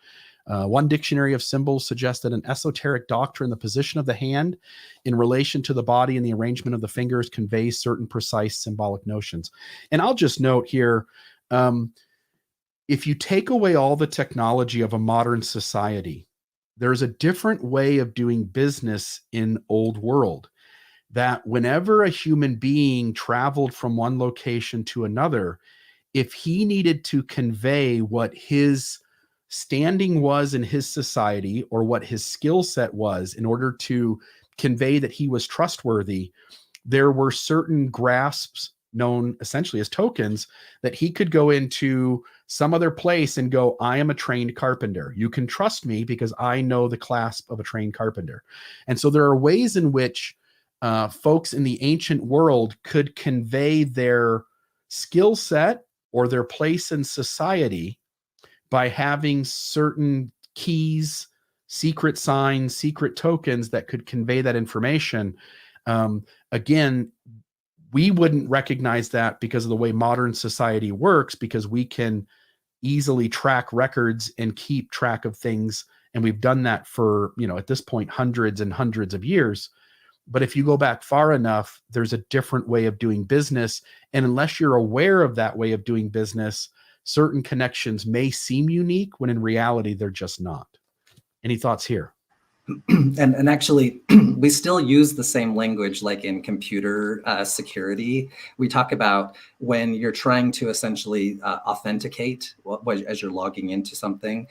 One dictionary of symbols suggests that an esoteric doctrine, the position of the hand in relation to the body and the arrangement of the fingers, conveys certain precise symbolic notions. And I'll just note here, if you take away all the technology of a modern society, there's a different way of doing business in old world, that whenever a human being traveled from one location to another, if he needed to convey what his standing was in his society or what his skill set was in order to convey that he was trustworthy, there were certain grasps known essentially as tokens that he could go into some other place and go, I am a trained carpenter. You can trust me because I know the clasp of a trained carpenter. And so there are ways in which folks in the ancient world could convey their skill set or their place in society by having certain keys, secret signs, secret tokens that could convey that information. Again, we wouldn't recognize that because of the way modern society works, because we can easily track records and keep track of things. And we've done that for, at this point, hundreds and hundreds of years. But if you go back far enough, there's a different way of doing business. And unless you're aware of that way of doing business, certain connections may seem unique when in reality, they're just not. Any thoughts here? And actually, we still use the same language like in computer security. We talk about when you're trying to essentially authenticate as you're logging into something,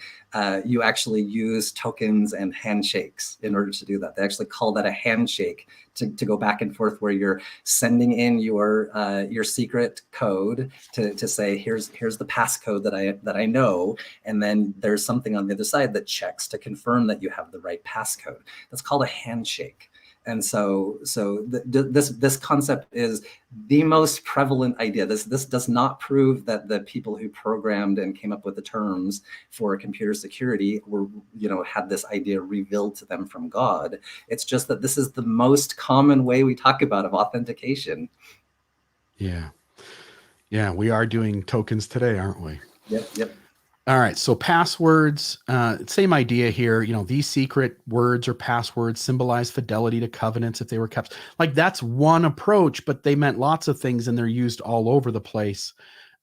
you actually use tokens and handshakes in order to do that. They actually call that a handshake to go back and forth, where you're sending in your secret code to say, here's the passcode that I know, and then there's something on the other side that checks to confirm that you have the right passcode. That's called a handshake. And so this concept is the most prevalent idea. This does not prove that the people who programmed and came up with the terms for computer security were, had this idea revealed to them from God. It's just that this is the most common way we talk about of authentication. Yeah. Yeah, we are doing tokens today, aren't we? Yep. All right, so passwords, same idea here. These secret words or passwords symbolize fidelity to covenants if they were kept. Like, that's one approach, but they meant lots of things and they're used all over the place.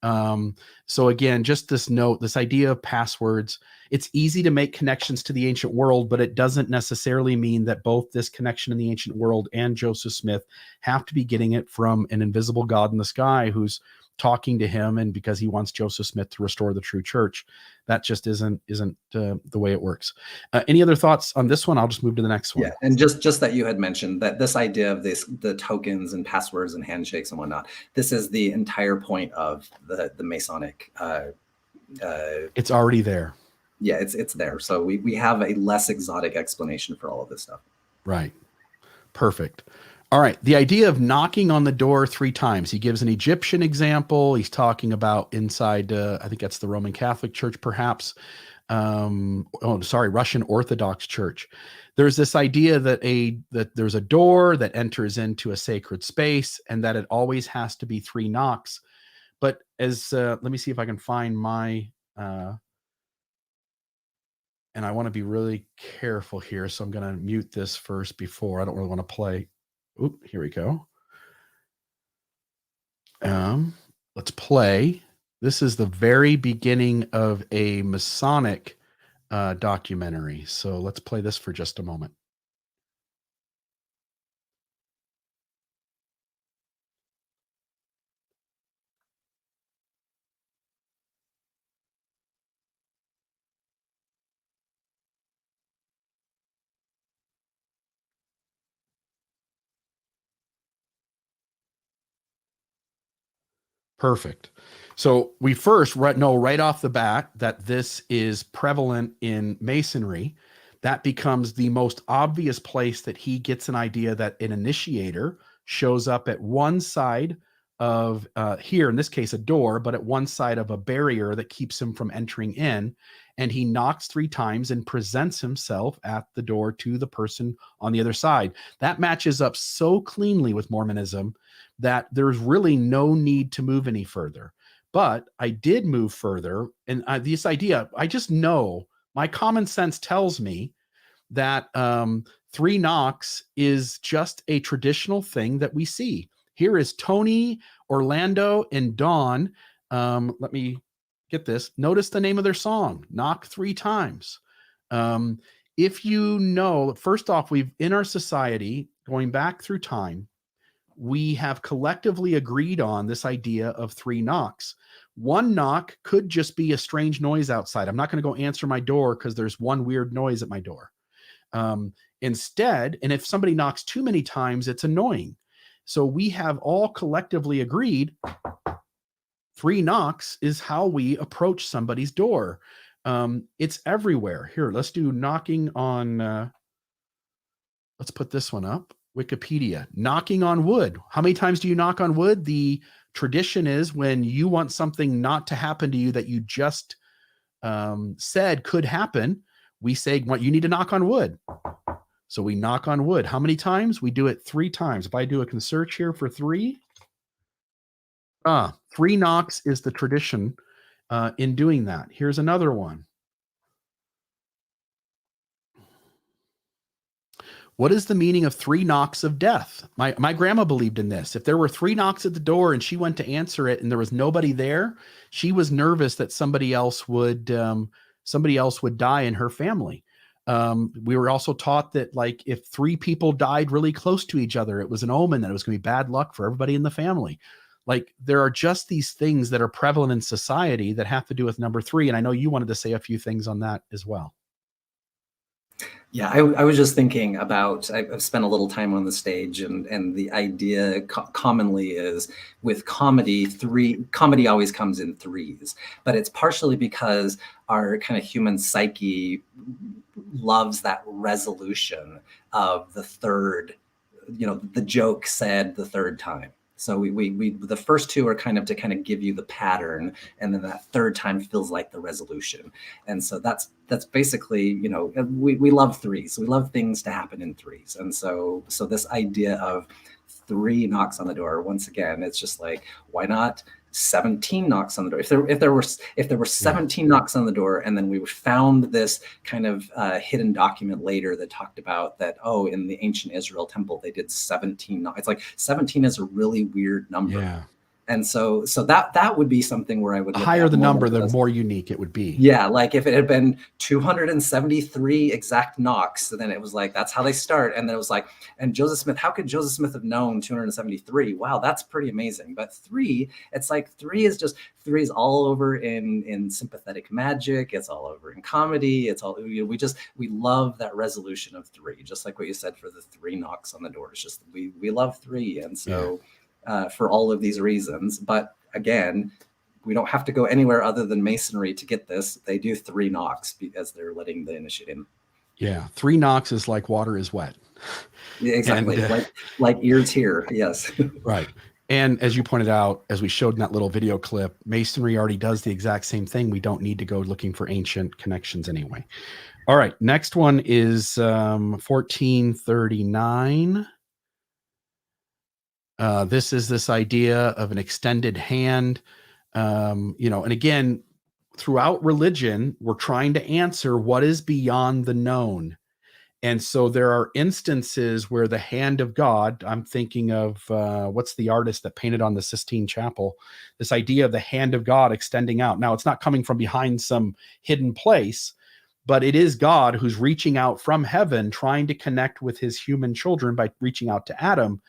So again, just this note, this idea of passwords, it's easy to make connections to the ancient world, but it doesn't necessarily mean that both this connection in the ancient world and Joseph Smith have to be getting it from an invisible God in the sky who's talking to him, and because he wants Joseph Smith to restore the true church. That just isn't the way it works. Any other thoughts on this one? I'll just move to the next one. Yeah, and just that you had mentioned that this idea of the tokens and passwords and handshakes and whatnot, this is the entire point of the Masonic. It's already there. Yeah, it's there. So we have a less exotic explanation for all of this stuff. Right. Perfect. All right. The idea of knocking on the door 3 times. He gives an Egyptian example. He's talking about inside, I think that's the Roman Catholic Church, perhaps. Russian Orthodox Church. There's this idea that there's a door that enters into a sacred space and that it always has to be 3 knocks. But let me see if I can find my, and I want to be really careful here. So I'm going to mute this first before. I don't really want to play. Oop, here we go. Let's play. This is the very beginning of a Masonic documentary. So let's play this for just a moment. Perfect. So we first know right off the bat that this is prevalent in Masonry. That becomes the most obvious place that he gets an idea that an initiator shows up at one side of, here in this case, a door, but at one side of a barrier that keeps him from entering in. And he knocks 3 times and presents himself at the door to the person on the other side. That matches up so cleanly with Mormonism that there's really no need to move any further. But I did move further, and this idea, I just know My common sense tells me that 3 knocks is just a traditional thing that we see. Here is Tony, Orlando, and Dawn. Let me get this. Notice the name of their song, Knock 3 Times. If you know, first off, we've in our society, going back through time, we have collectively agreed on this idea of 3 knocks. 1 knock could just be a strange noise outside. I'm not going to go answer my door because there's one weird noise at my door. Instead, and if somebody knocks too many times, it's annoying. So we have all collectively agreed 3 knocks is how we approach somebody's door. It's everywhere. Here, let's do knocking on, let's put this one up. Wikipedia, knocking on wood. How many times do you knock on wood? The tradition is when you want something not to happen to you that you just said could happen, we say, "What, you need to knock on wood." So we knock on wood. How many times? We do it 3 times. If I do a search here for 3, 3 knocks is the tradition in doing that. Here's another one. What is the meaning of 3 knocks of death? My grandma believed in this. If there were 3 knocks at the door and she went to answer it and there was nobody there, she was nervous that somebody else would die in her family. We were also taught that, like, if 3 people died really close to each other, it was an omen that it was going to be bad luck for everybody in the family. Like, there are just these things that are prevalent in society that have to do with number 3. And I know you wanted to say a few things on that as well. Yeah, I was just thinking about, I've spent a little time on the stage, and the idea commonly is with comedy, comedy always comes in 3s, but it's partially because our kind of human psyche loves that resolution of the third, the joke said the 3rd time. So we the first 2 are kind of to kind of give you the pattern, and then that 3rd time feels like the resolution. And so that's basically, we love 3s. We love things to happen in 3s. And so this idea of 3 knocks on the door, once again, it's just like, why not 17 knocks on the door? If there were 17 knocks on the door, and then we found this kind of hidden document later that talked about that, in the ancient Israel temple they did 17 knocks. It's like 17 is a really weird number. Yeah. And so that would be something where I would look higher the number, the more unique it would be. Yeah, like if it had been 273 exact knocks, then it was like, that's how they start. And then it was like, and Joseph Smith, how could Joseph Smith have known 273? Wow, that's pretty amazing. But 3, it's like 3 is all over in sympathetic magic. It's all over in comedy. It's all, we love that resolution of 3, just like what you said for the 3 knocks on the door. It's just, we love 3. And so for all of these reasons, but again, we don't have to go anywhere other than Masonry to get this. They do 3 knocks because they're letting the initiate in. Yeah, 3 knocks is like water is wet. Yeah, exactly. And, like ears here. Yes. Right. And as you pointed out, as we showed in that little video clip, Masonry already does the exact same thing. We don't need to go looking for ancient connections anyway. All right. Next one is 1439. This is this idea of an extended hand, and again, throughout religion, we're trying to answer what is beyond the known. And so there are instances where the hand of God, I'm thinking of, what's the artist that painted on the Sistine Chapel? This idea of the hand of God extending out. Now, it's not coming from behind some hidden place, but it is God who's reaching out from heaven, trying to connect with his human children by reaching out to Adam.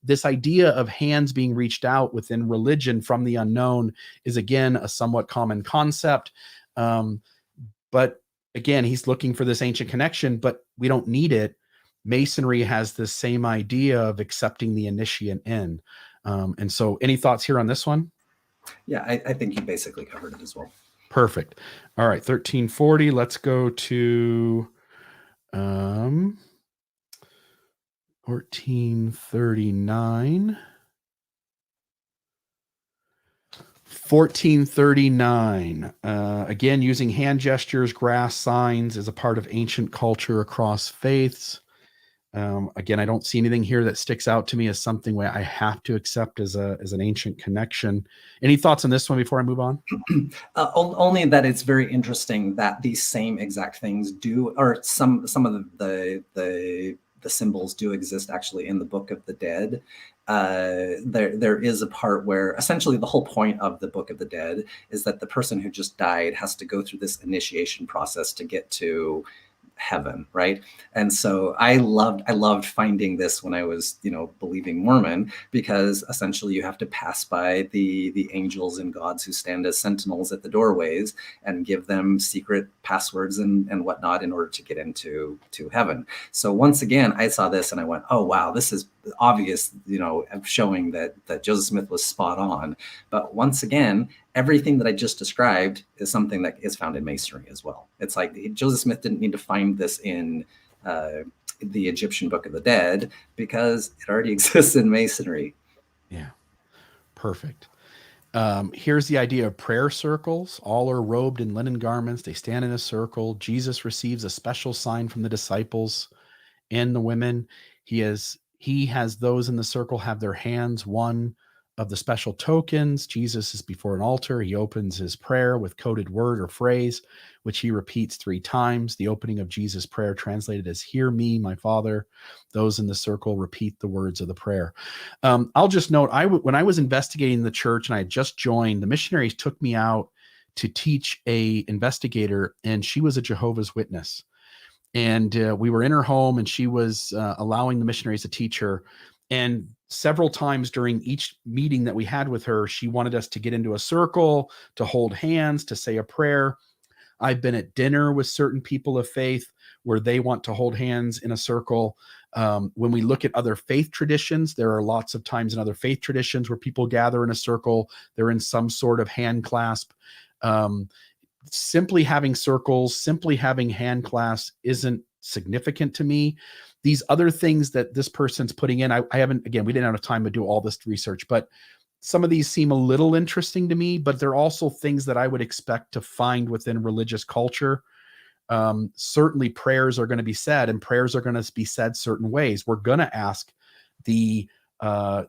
This idea of hands being reached out within religion from the unknown is, again, a somewhat common concept. But again, he's looking for this ancient connection, but we don't need it. Masonry has this same idea of accepting the initiate in. And so any thoughts here on this one? Yeah, I think you basically covered it as well. Perfect. All right, 1340. Let's go to 1439. 1439. Again, using hand gestures, grass signs as a part of ancient culture across faiths. Again, I don't see anything here that sticks out to me as something where I have to accept as an ancient connection. Any thoughts on this one before I move on? Only that it's very interesting that these same exact things do, or some of the symbols do exist actually in the Book of the Dead. There is a part where essentially the whole point of the Book of the Dead is that the person who just died has to go through this initiation process to get to heaven, right? And so I loved finding this when I was, believing Mormon, because essentially you have to pass by the angels and gods who stand as sentinels at the doorways and give them secret passwords and whatnot in order to get into heaven. So once again, I saw this and I went, oh wow, this is obvious, showing that Joseph Smith was spot on. But once again, everything that I just described is something that is found in Masonry as well. It's like Joseph Smith didn't need to find this in the Egyptian Book of the Dead because it already exists in Masonry. Yeah, perfect. Here's the idea of prayer circles. All are robed in linen garments. They stand in a circle. Jesus receives a special sign from the disciples and the women. He has those in the circle have their hands one of the special tokens. Jesus is before an altar. He opens his prayer with coded word or phrase, which he repeats 3 times. The opening of Jesus' prayer translated as, "Hear me, my Father." Those in the circle repeat the words of the prayer. I'll just note, when I was investigating the church and I had just joined, the missionaries took me out to teach a investigator, and she was a Jehovah's Witness. And we were in her home, and she was allowing the missionaries to teach her. And several times during each meeting that we had with her, she wanted us to get into a circle, to hold hands, to say a prayer. I've been at dinner with certain people of faith where they want to hold hands in a circle. When we look at other faith traditions, there are lots of times in other faith traditions where people gather in a circle. They're in some sort of hand clasp. Simply having circles, simply having hand clasps isn't significant to me. These other things that this person's putting in, I haven't, again, we didn't have time to do all this research, but some of these seem a little interesting to me, but they're also things that I would expect to find within religious culture. Certainly prayers are going to be said, and prayers are going to be said certain ways. We're going to ask the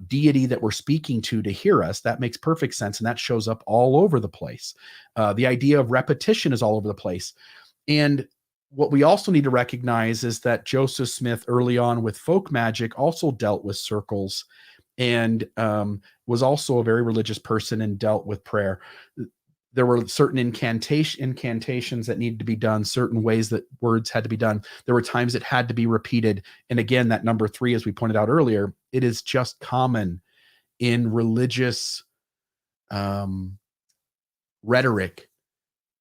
deity that we're speaking to hear us. That makes perfect sense. And that shows up all over the place. The idea of repetition is all over the place. And what we also need to recognize is that Joseph Smith early on with folk magic also dealt with circles, and was also a very religious person and dealt with prayer. There were certain incantations that needed to be done, certain ways that words had to be done. There were times it had to be repeated. And again, that number 3, as we pointed out earlier, it is just common in religious rhetoric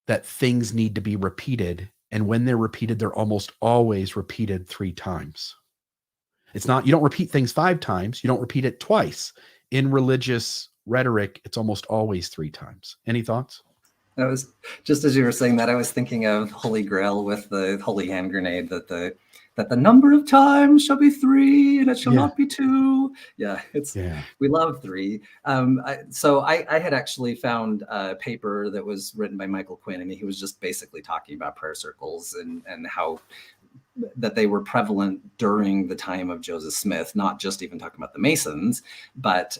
that things need to be repeated. And when they're repeated, they're almost always repeated 3 times. It's not, you don't repeat things 5 times. You don't repeat it twice. In religious rhetoric, it's almost always 3 times. Any thoughts? I was, just as you were saying that, I was thinking of Holy Grail with the holy hand grenade, that the number of times shall be 3 and it shall not be 2. Yeah, we love 3. So I had actually found a paper that was written by Michael Quinn, and he was just basically talking about prayer circles and how that they were prevalent during the time of Joseph Smith, not just even talking about the Masons, but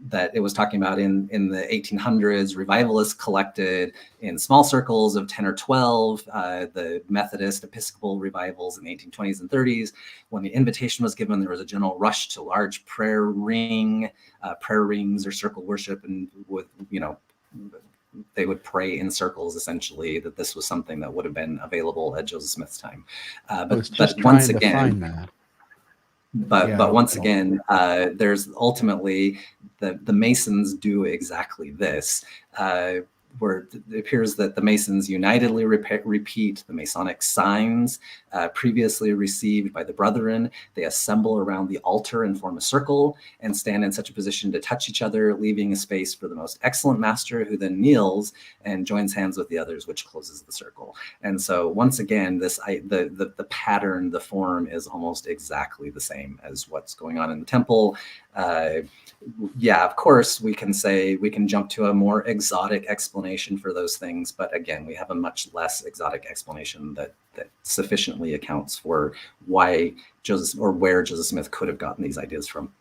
that it was talking about in the 1800s, revivalists collected in small circles of 10 or 12, the Methodist Episcopal revivals in the 1820s and 30s. When the invitation was given, there was a general rush to large prayer rings or circle worship, and with, they would pray in circles, essentially, that this was something that would have been available at Joseph Smith's time. But once again, once again, there's ultimately the Masons do exactly this, where it appears that the Masons unitedly repeat the Masonic signs previously received by the brethren. They assemble around the altar and form a circle and stand in such a position to touch each other, leaving a space for the most excellent master, who then kneels and joins hands with the others, which closes the circle. And so once again, the pattern, the form is almost exactly the same as what's going on in the temple. Yeah, of course, we can jump to a more exotic explanation explanation for those things, but again, we have a much less exotic explanation that sufficiently accounts for why Joseph, or where Joseph Smith could have gotten these ideas from.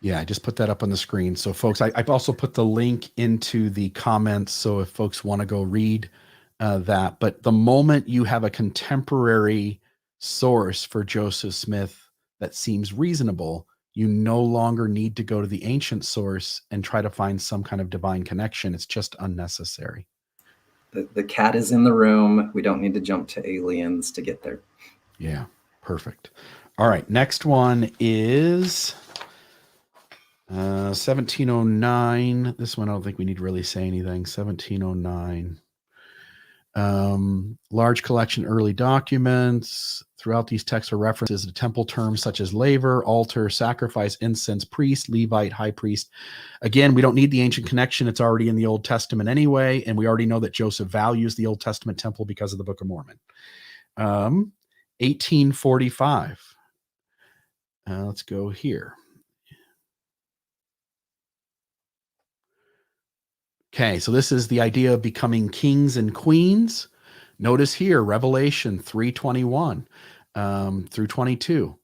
Yeah, I just put that up on the screen. So folks, I've also put the link into the comments. So if folks want to go read that, but the moment you have a contemporary source for Joseph Smith that seems reasonable, you no longer need to go to the ancient source and try to find some kind of divine connection. It's just unnecessary. The cat is in the room. We don't need to jump to aliens to get there. Yeah, perfect. All right, next one is 1709. This one, I don't think we need to really say anything. 1709. Large collection early documents. Throughout these texts are references to temple terms such as laver, altar, sacrifice, incense, priest, Levite, high priest. Again, we don't need the ancient connection. It's already in the Old Testament anyway, and we already know that Joseph values the Old Testament temple because of the Book of Mormon. 1845. Let's go here. Okay, so this is the idea of becoming kings and queens. Notice here, Revelation 3:21 through 22.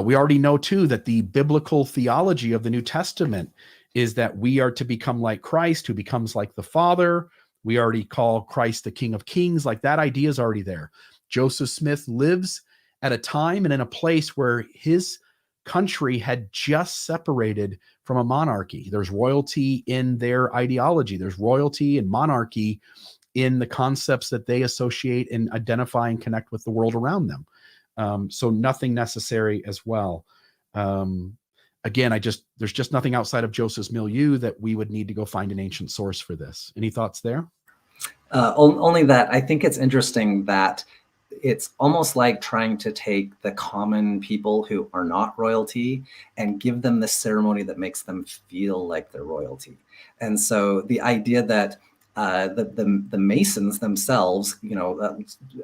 We already know, too, that the biblical theology of the New Testament is that we are to become like Christ, who becomes like the Father. We already call Christ the King of Kings. Like, that idea is already there. Joseph Smith lives at a time and in a place where his country had just separated from a monarchy. There's royalty in their ideology. There's royalty and monarchy in the concepts that they associate and identify and connect with the world around them. So nothing necessary as well. Again, there's just nothing outside of Joseph's milieu that we would need to go find an ancient source for this. Any thoughts there? Only that I think it's interesting that it's almost like trying to take the common people who are not royalty and give them the ceremony that makes them feel like they're royalty. And so the idea that the Masons themselves,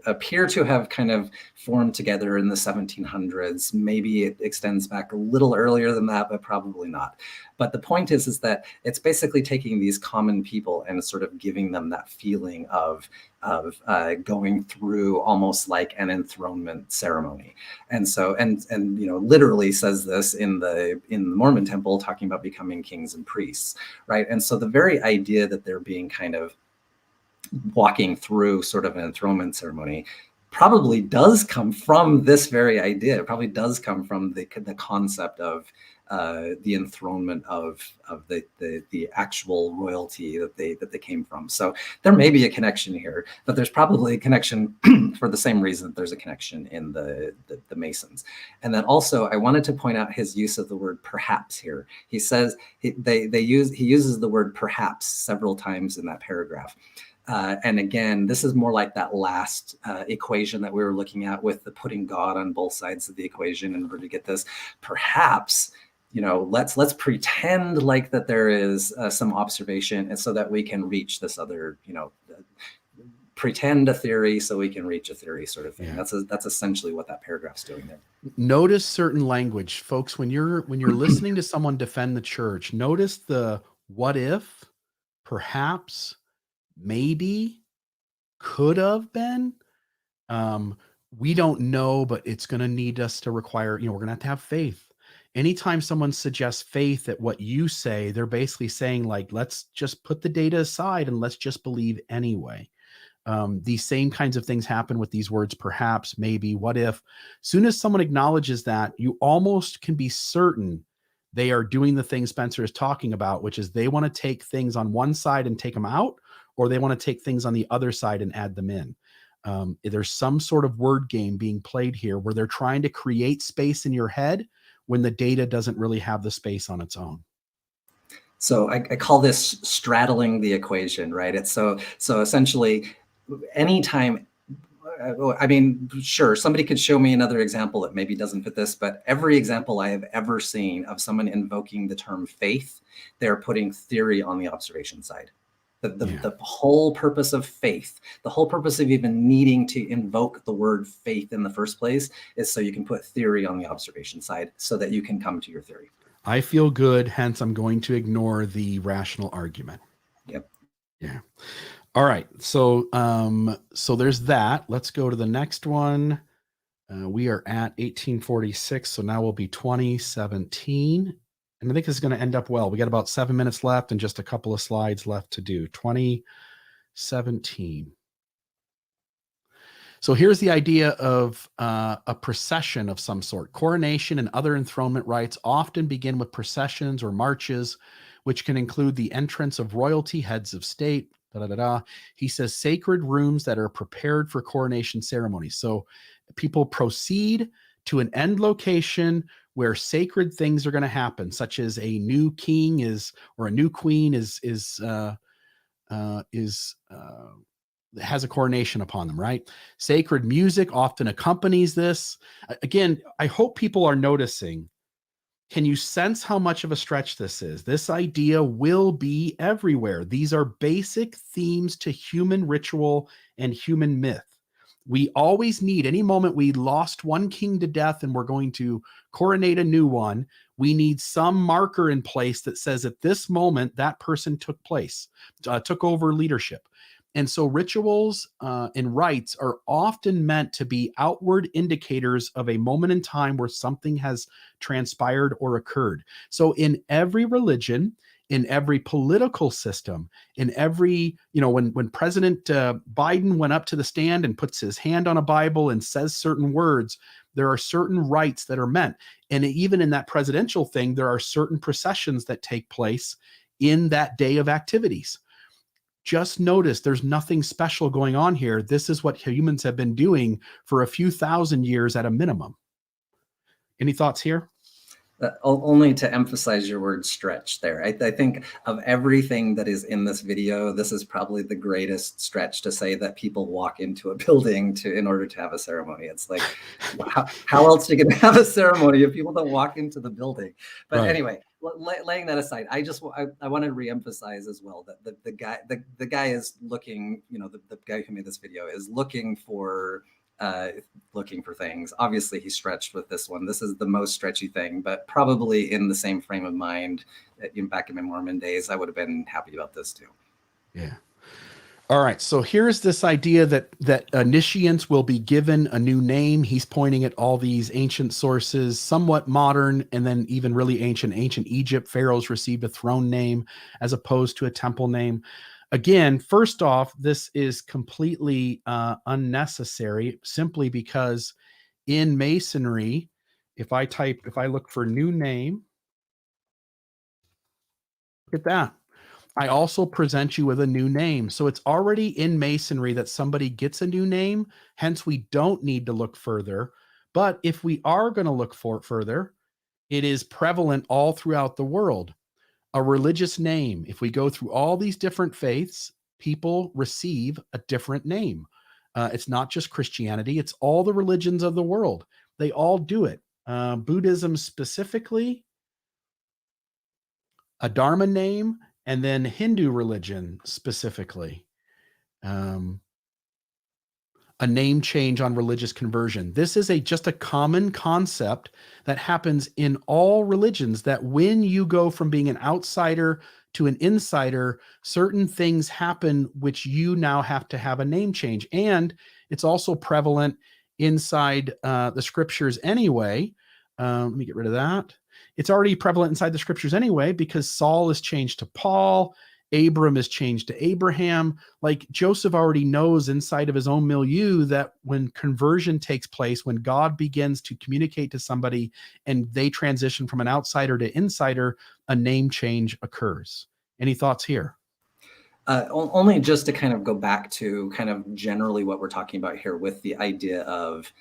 appear to have kind of formed together in the 1700s. Maybe it extends back a little earlier than that, but probably not. But the point is that it's basically taking these common people and sort of giving them that feeling of going through almost like an enthronement ceremony. And so, and literally says this in the Mormon temple, talking about becoming kings and priests, right? And so the very idea that they're being kind of walking through sort of an enthronement ceremony probably does come from this very idea. It probably does come from the concept of the enthronement of the actual royalty that they came from. So there may be a connection here, but there's probably a connection for the same reason that there's a connection in the Masons. And then also I wanted to point out his use of the word perhaps here. He says he uses the word perhaps several times in that paragraph. And again, this is more like that last equation that we were looking at with the putting God on both sides of the equation in order to get this. Perhaps, let's pretend like that there is some observation, and so that we can reach this other, pretend a theory so we can reach a theory sort of thing. Yeah. That's essentially what that paragraph's doing there. Notice certain language, folks. When you're listening to someone defend the church, notice the what if, perhaps, maybe, could have been. We don't know, but it's going to need us to require, we're going to have faith. Anytime someone suggests faith at what you say, they're basically saying, like, let's just put the data aside and let's just believe anyway. These same kinds of things happen with these words, perhaps, maybe, what if. Soon as someone acknowledges that, you almost can be certain they are doing the thing Spencer is talking about, which is they want to take things on one side and take them out, or they want to take things on the other side and add them in. There's some sort of word game being played here where they're trying to create space in your head when the data doesn't really have the space on its own. So I call this straddling the equation, right? It's so essentially anytime, sure, somebody could show me another example that maybe doesn't fit this, but every example I have ever seen of someone invoking the term faith, they're putting theory on the observation side. The whole purpose of faith, the whole purpose of even needing to invoke the word faith in the first place is so you can put theory on the observation side so that you can come to your theory. I feel good, hence I'm going to ignore the rational argument. Yep. Yeah. All right. So there's that. Let's go to the next one. We are at 1846, so now we'll be 2017. And I think this is going to end up well. We got about 7 minutes left and just a couple of slides left to do. 2017. So here's the idea of a procession of some sort. Coronation and other enthronement rites often begin with processions or marches, which can include the entrance of royalty, heads of state. Da, da, da, da. He says sacred rooms that are prepared for coronation ceremonies. So people proceed to an end location where sacred things are going to happen, such as a new king is or a new queen has a coronation upon them, right? Sacred music often accompanies this. Again, I hope people are noticing. Can you sense how much of a stretch this is? This idea will be everywhere. These are basic themes to human ritual and human myth. We always need, any moment we lost one king to death and we're going to coronate a new one, we need some marker in place that says at this moment that person took over leadership. And so rituals and rites are often meant to be outward indicators of a moment in time where something has transpired or occurred. So in every religion, in every political system, in every, when President Biden went up to the stand and puts his hand on a Bible and says certain words, there are certain rites that are meant. And even in that presidential thing, there are certain processions that take place in that day of activities. Just notice there's nothing special going on here. This is what humans have been doing for a few thousand years at a minimum. Any thoughts here? Only to emphasize your word stretch there. I think of everything that is in this video, this is probably the greatest stretch to say that people walk into a building in order to have a ceremony. It's like, how else are you going to have a ceremony if people don't walk into the building? But right. Anyway, laying that aside, I want to reemphasize as well that the guy is looking, the guy who made this video is looking for things. Obviously he stretched with this one. This is the most stretchy thing, but probably in the same frame of mind back in my Mormon days, I would have been happy about this too. Yeah. All right. So here's this idea that initiants will be given a new name. He's pointing at all these ancient sources, somewhat modern, and then even really ancient Egypt. Pharaohs received a throne name as opposed to a temple name. Again, first off, this is completely unnecessary simply because in Masonry, if I look for new name, look at that. I also present you with a new name. So it's already in Masonry that somebody gets a new name. Hence, we don't need to look further. But if we are going to look further, it is prevalent all throughout the world. A religious name, if we go through all these different faiths, people receive a different name. It's not just Christianity, it's all the religions of the world. They all do it. Buddhism specifically, a Dharma name, and then Hindu religion specifically. A name change on religious conversion. This is just a common concept that happens in all religions, that when you go from being an outsider to an insider, certain things happen which you now have to have a name change. And it's also prevalent inside the scriptures anyway. Let me get rid of that. It's already prevalent inside the scriptures anyway, because Saul is changed to Paul. Abram is changed to Abraham. Like Joseph already knows inside of his own milieu that when conversion takes place, when God begins to communicate to somebody and they transition from an outsider to insider, a name change occurs. Any thoughts here? Only just to kind of go back to kind of generally what we're talking about here with the idea of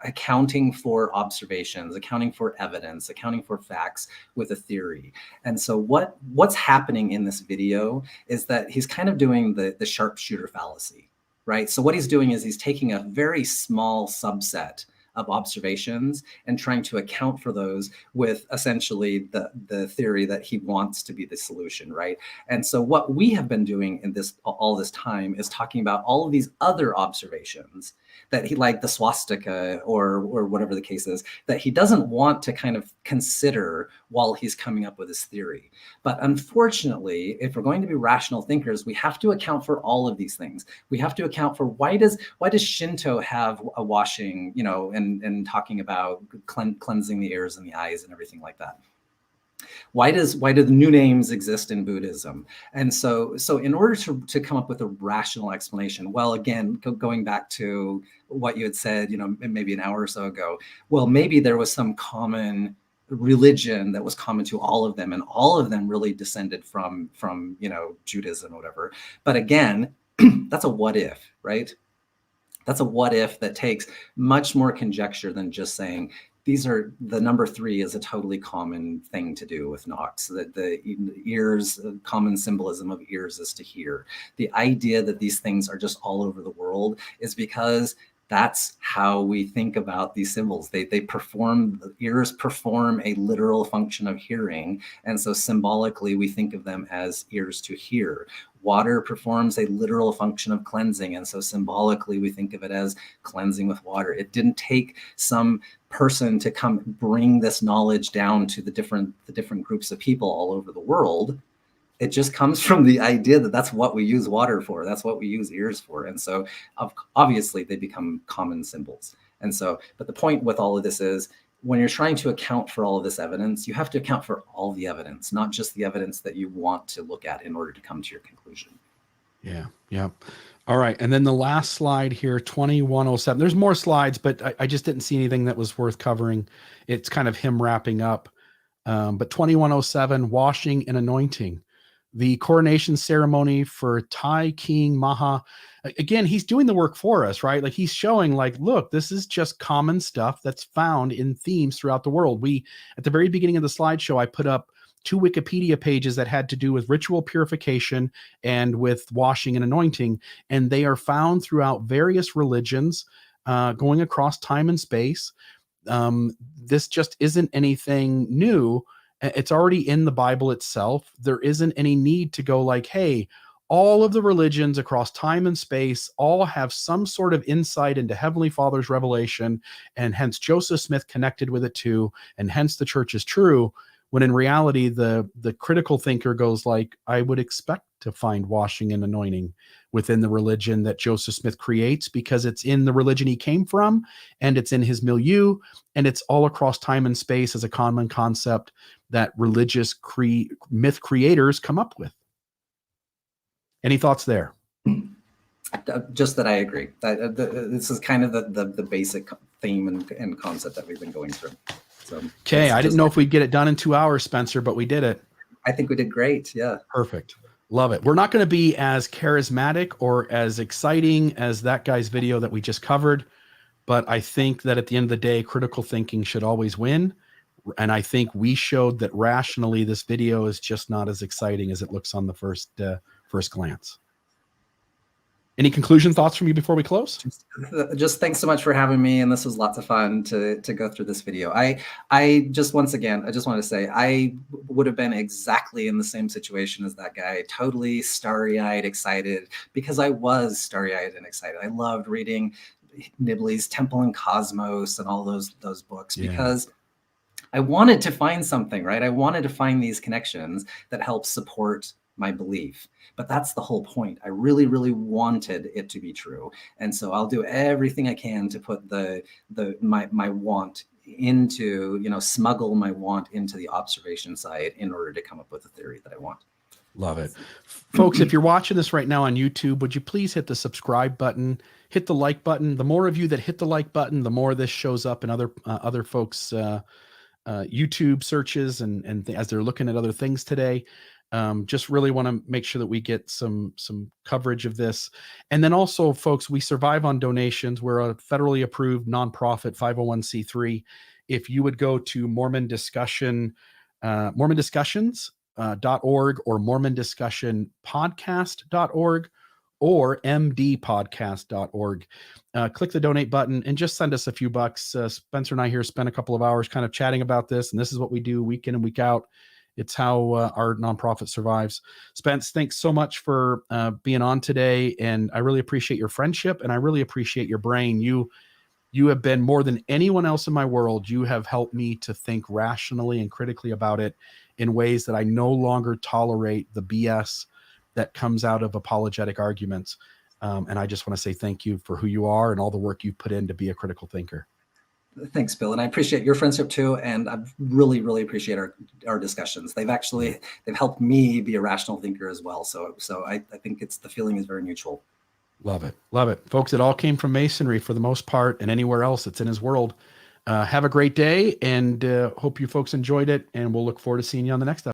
accounting for observations, accounting for evidence, accounting for facts with a theory. And so what's happening in this video is that he's kind of doing the sharpshooter fallacy, right? So what he's doing is he's taking a very small subset of observations and trying to account for those with essentially the theory that he wants to be the solution, right? And so what we have been doing in all this time is talking about all of these other observations that he, like the swastika or whatever the case is, that he doesn't want to kind of consider while he's coming up with his theory. But unfortunately, if we're going to be rational thinkers, we have to account for all of these things. We have to account for why does Shinto have a washing, you know, and talking about cleansing the ears and the eyes and everything like that. Why do the new names exist in Buddhism? And so in order to come up with a rational explanation, well, again, going back to what you had said, you know, maybe an hour or so ago, well, maybe there was some common religion that was common to all of them, and all of them really descended from you know, Judaism or whatever. But again, that's a what if, right? That's a what if that takes much more conjecture than just saying, these are, the number 3 is a totally common thing to do with Knox, that the ears, common symbolism of ears is to hear. The idea that these things are just all over the world is because that's how we think about these symbols. They perform, the ears perform a literal function of hearing. And so symbolically, we think of them as ears to hear. Water performs a literal function of cleansing. And so symbolically, we think of it as cleansing with water. It didn't take some person to come bring this knowledge down to the different groups of people all over the world. It just comes from the idea that that's what we use water for. That's what we use ears for. And so obviously they become common symbols. And so, but the point with all of this is, when you're trying to account for all of this evidence, you have to account for all the evidence, not just the evidence that you want to look at in order to come to your conclusion. Yeah. Yeah. All right. And then the last slide here, 2107. There's more slides, but I just didn't see anything that was worth covering. It's kind of him wrapping up. But 2107, washing and anointing. The coronation ceremony for Tai King Maha. Again, he's doing the work for us, right? Like he's showing like, look, this is just common stuff that's found in themes throughout the world. At the very beginning of the slideshow, I put up 2 Wikipedia pages that had to do with ritual purification and with washing and anointing. And they are found throughout various religions, going across time and space. This just isn't anything new. It's already in the Bible itself. There isn't any need to go like, hey, all of the religions across time and space all have some sort of insight into Heavenly Father's revelation, and hence Joseph Smith connected with it too, and hence the church is true. When in reality, the critical thinker goes like, I would expect to find washing and anointing within the religion that Joseph Smith creates, because it's in the religion he came from, and it's in his milieu, and it's all across time and space as a common concept that religious myth creators come up with. Any thoughts there? Just that I agree. This is kind of the basic theme and concept that we've been going through. So, okay, I didn't know if we'd get it done in 2 hours, Spencer, but we did it. I think we did great. Yeah. Perfect. Love it. We're not going to be as charismatic or as exciting as that guy's video that we just covered, but I think that at the end of the day, critical thinking should always win. And I think we showed that rationally, this video is just not as exciting as it looks on the first glance. Any conclusion thoughts from you before we close? Just thanks so much for having me, and this was lots of fun to go through this video. I just, once again, I just want to say I would have been exactly in the same situation as that guy, totally starry-eyed, excited, because I was starry-eyed and excited. I loved reading Nibley's Temple and Cosmos and all those books, because I wanted to find something, right? I wanted to find these connections that help support my belief. But that's the whole point. I really, really wanted it to be true. And so I'll do everything I can to put my want into, you know, smuggle my want into the observation side in order to come up with a theory that I want. Love it. Folks, if you're watching this right now on YouTube, would you please hit the subscribe button, hit the like button. The more of you that hit the like button, the more this shows up in other folks' YouTube searches and as they're looking at other things today. Just really want to make sure that we get some coverage of this. And then also, folks, we survive on donations. We're a federally approved nonprofit 501c3. If you would go to Mormon Discussions.org or MormonDiscussionPodcast.org or mdpodcast.org. Click the donate button and just send us a few bucks. Spencer and I here spent a couple of hours kind of chatting about this, and this is what we do week in and week out. It's how our nonprofit survives. Spence, thanks so much for being on today. And I really appreciate your friendship, and I really appreciate your brain. You have been, more than anyone else in my world, you have helped me to think rationally and critically about it in ways that I no longer tolerate the BS that comes out of apologetic arguments. And I just want to say thank you for who you are and all the work you've put in to be a critical thinker. Thanks, Bill. And I appreciate your friendship too. And I really, really appreciate our discussions. They've helped me be a rational thinker as well. So I think the feeling is very mutual. Love it. Love it. Folks, it all came from Masonry for the most part, and anywhere else that's in his world. Have a great day, and hope you folks enjoyed it. And we'll look forward to seeing you on the next episode.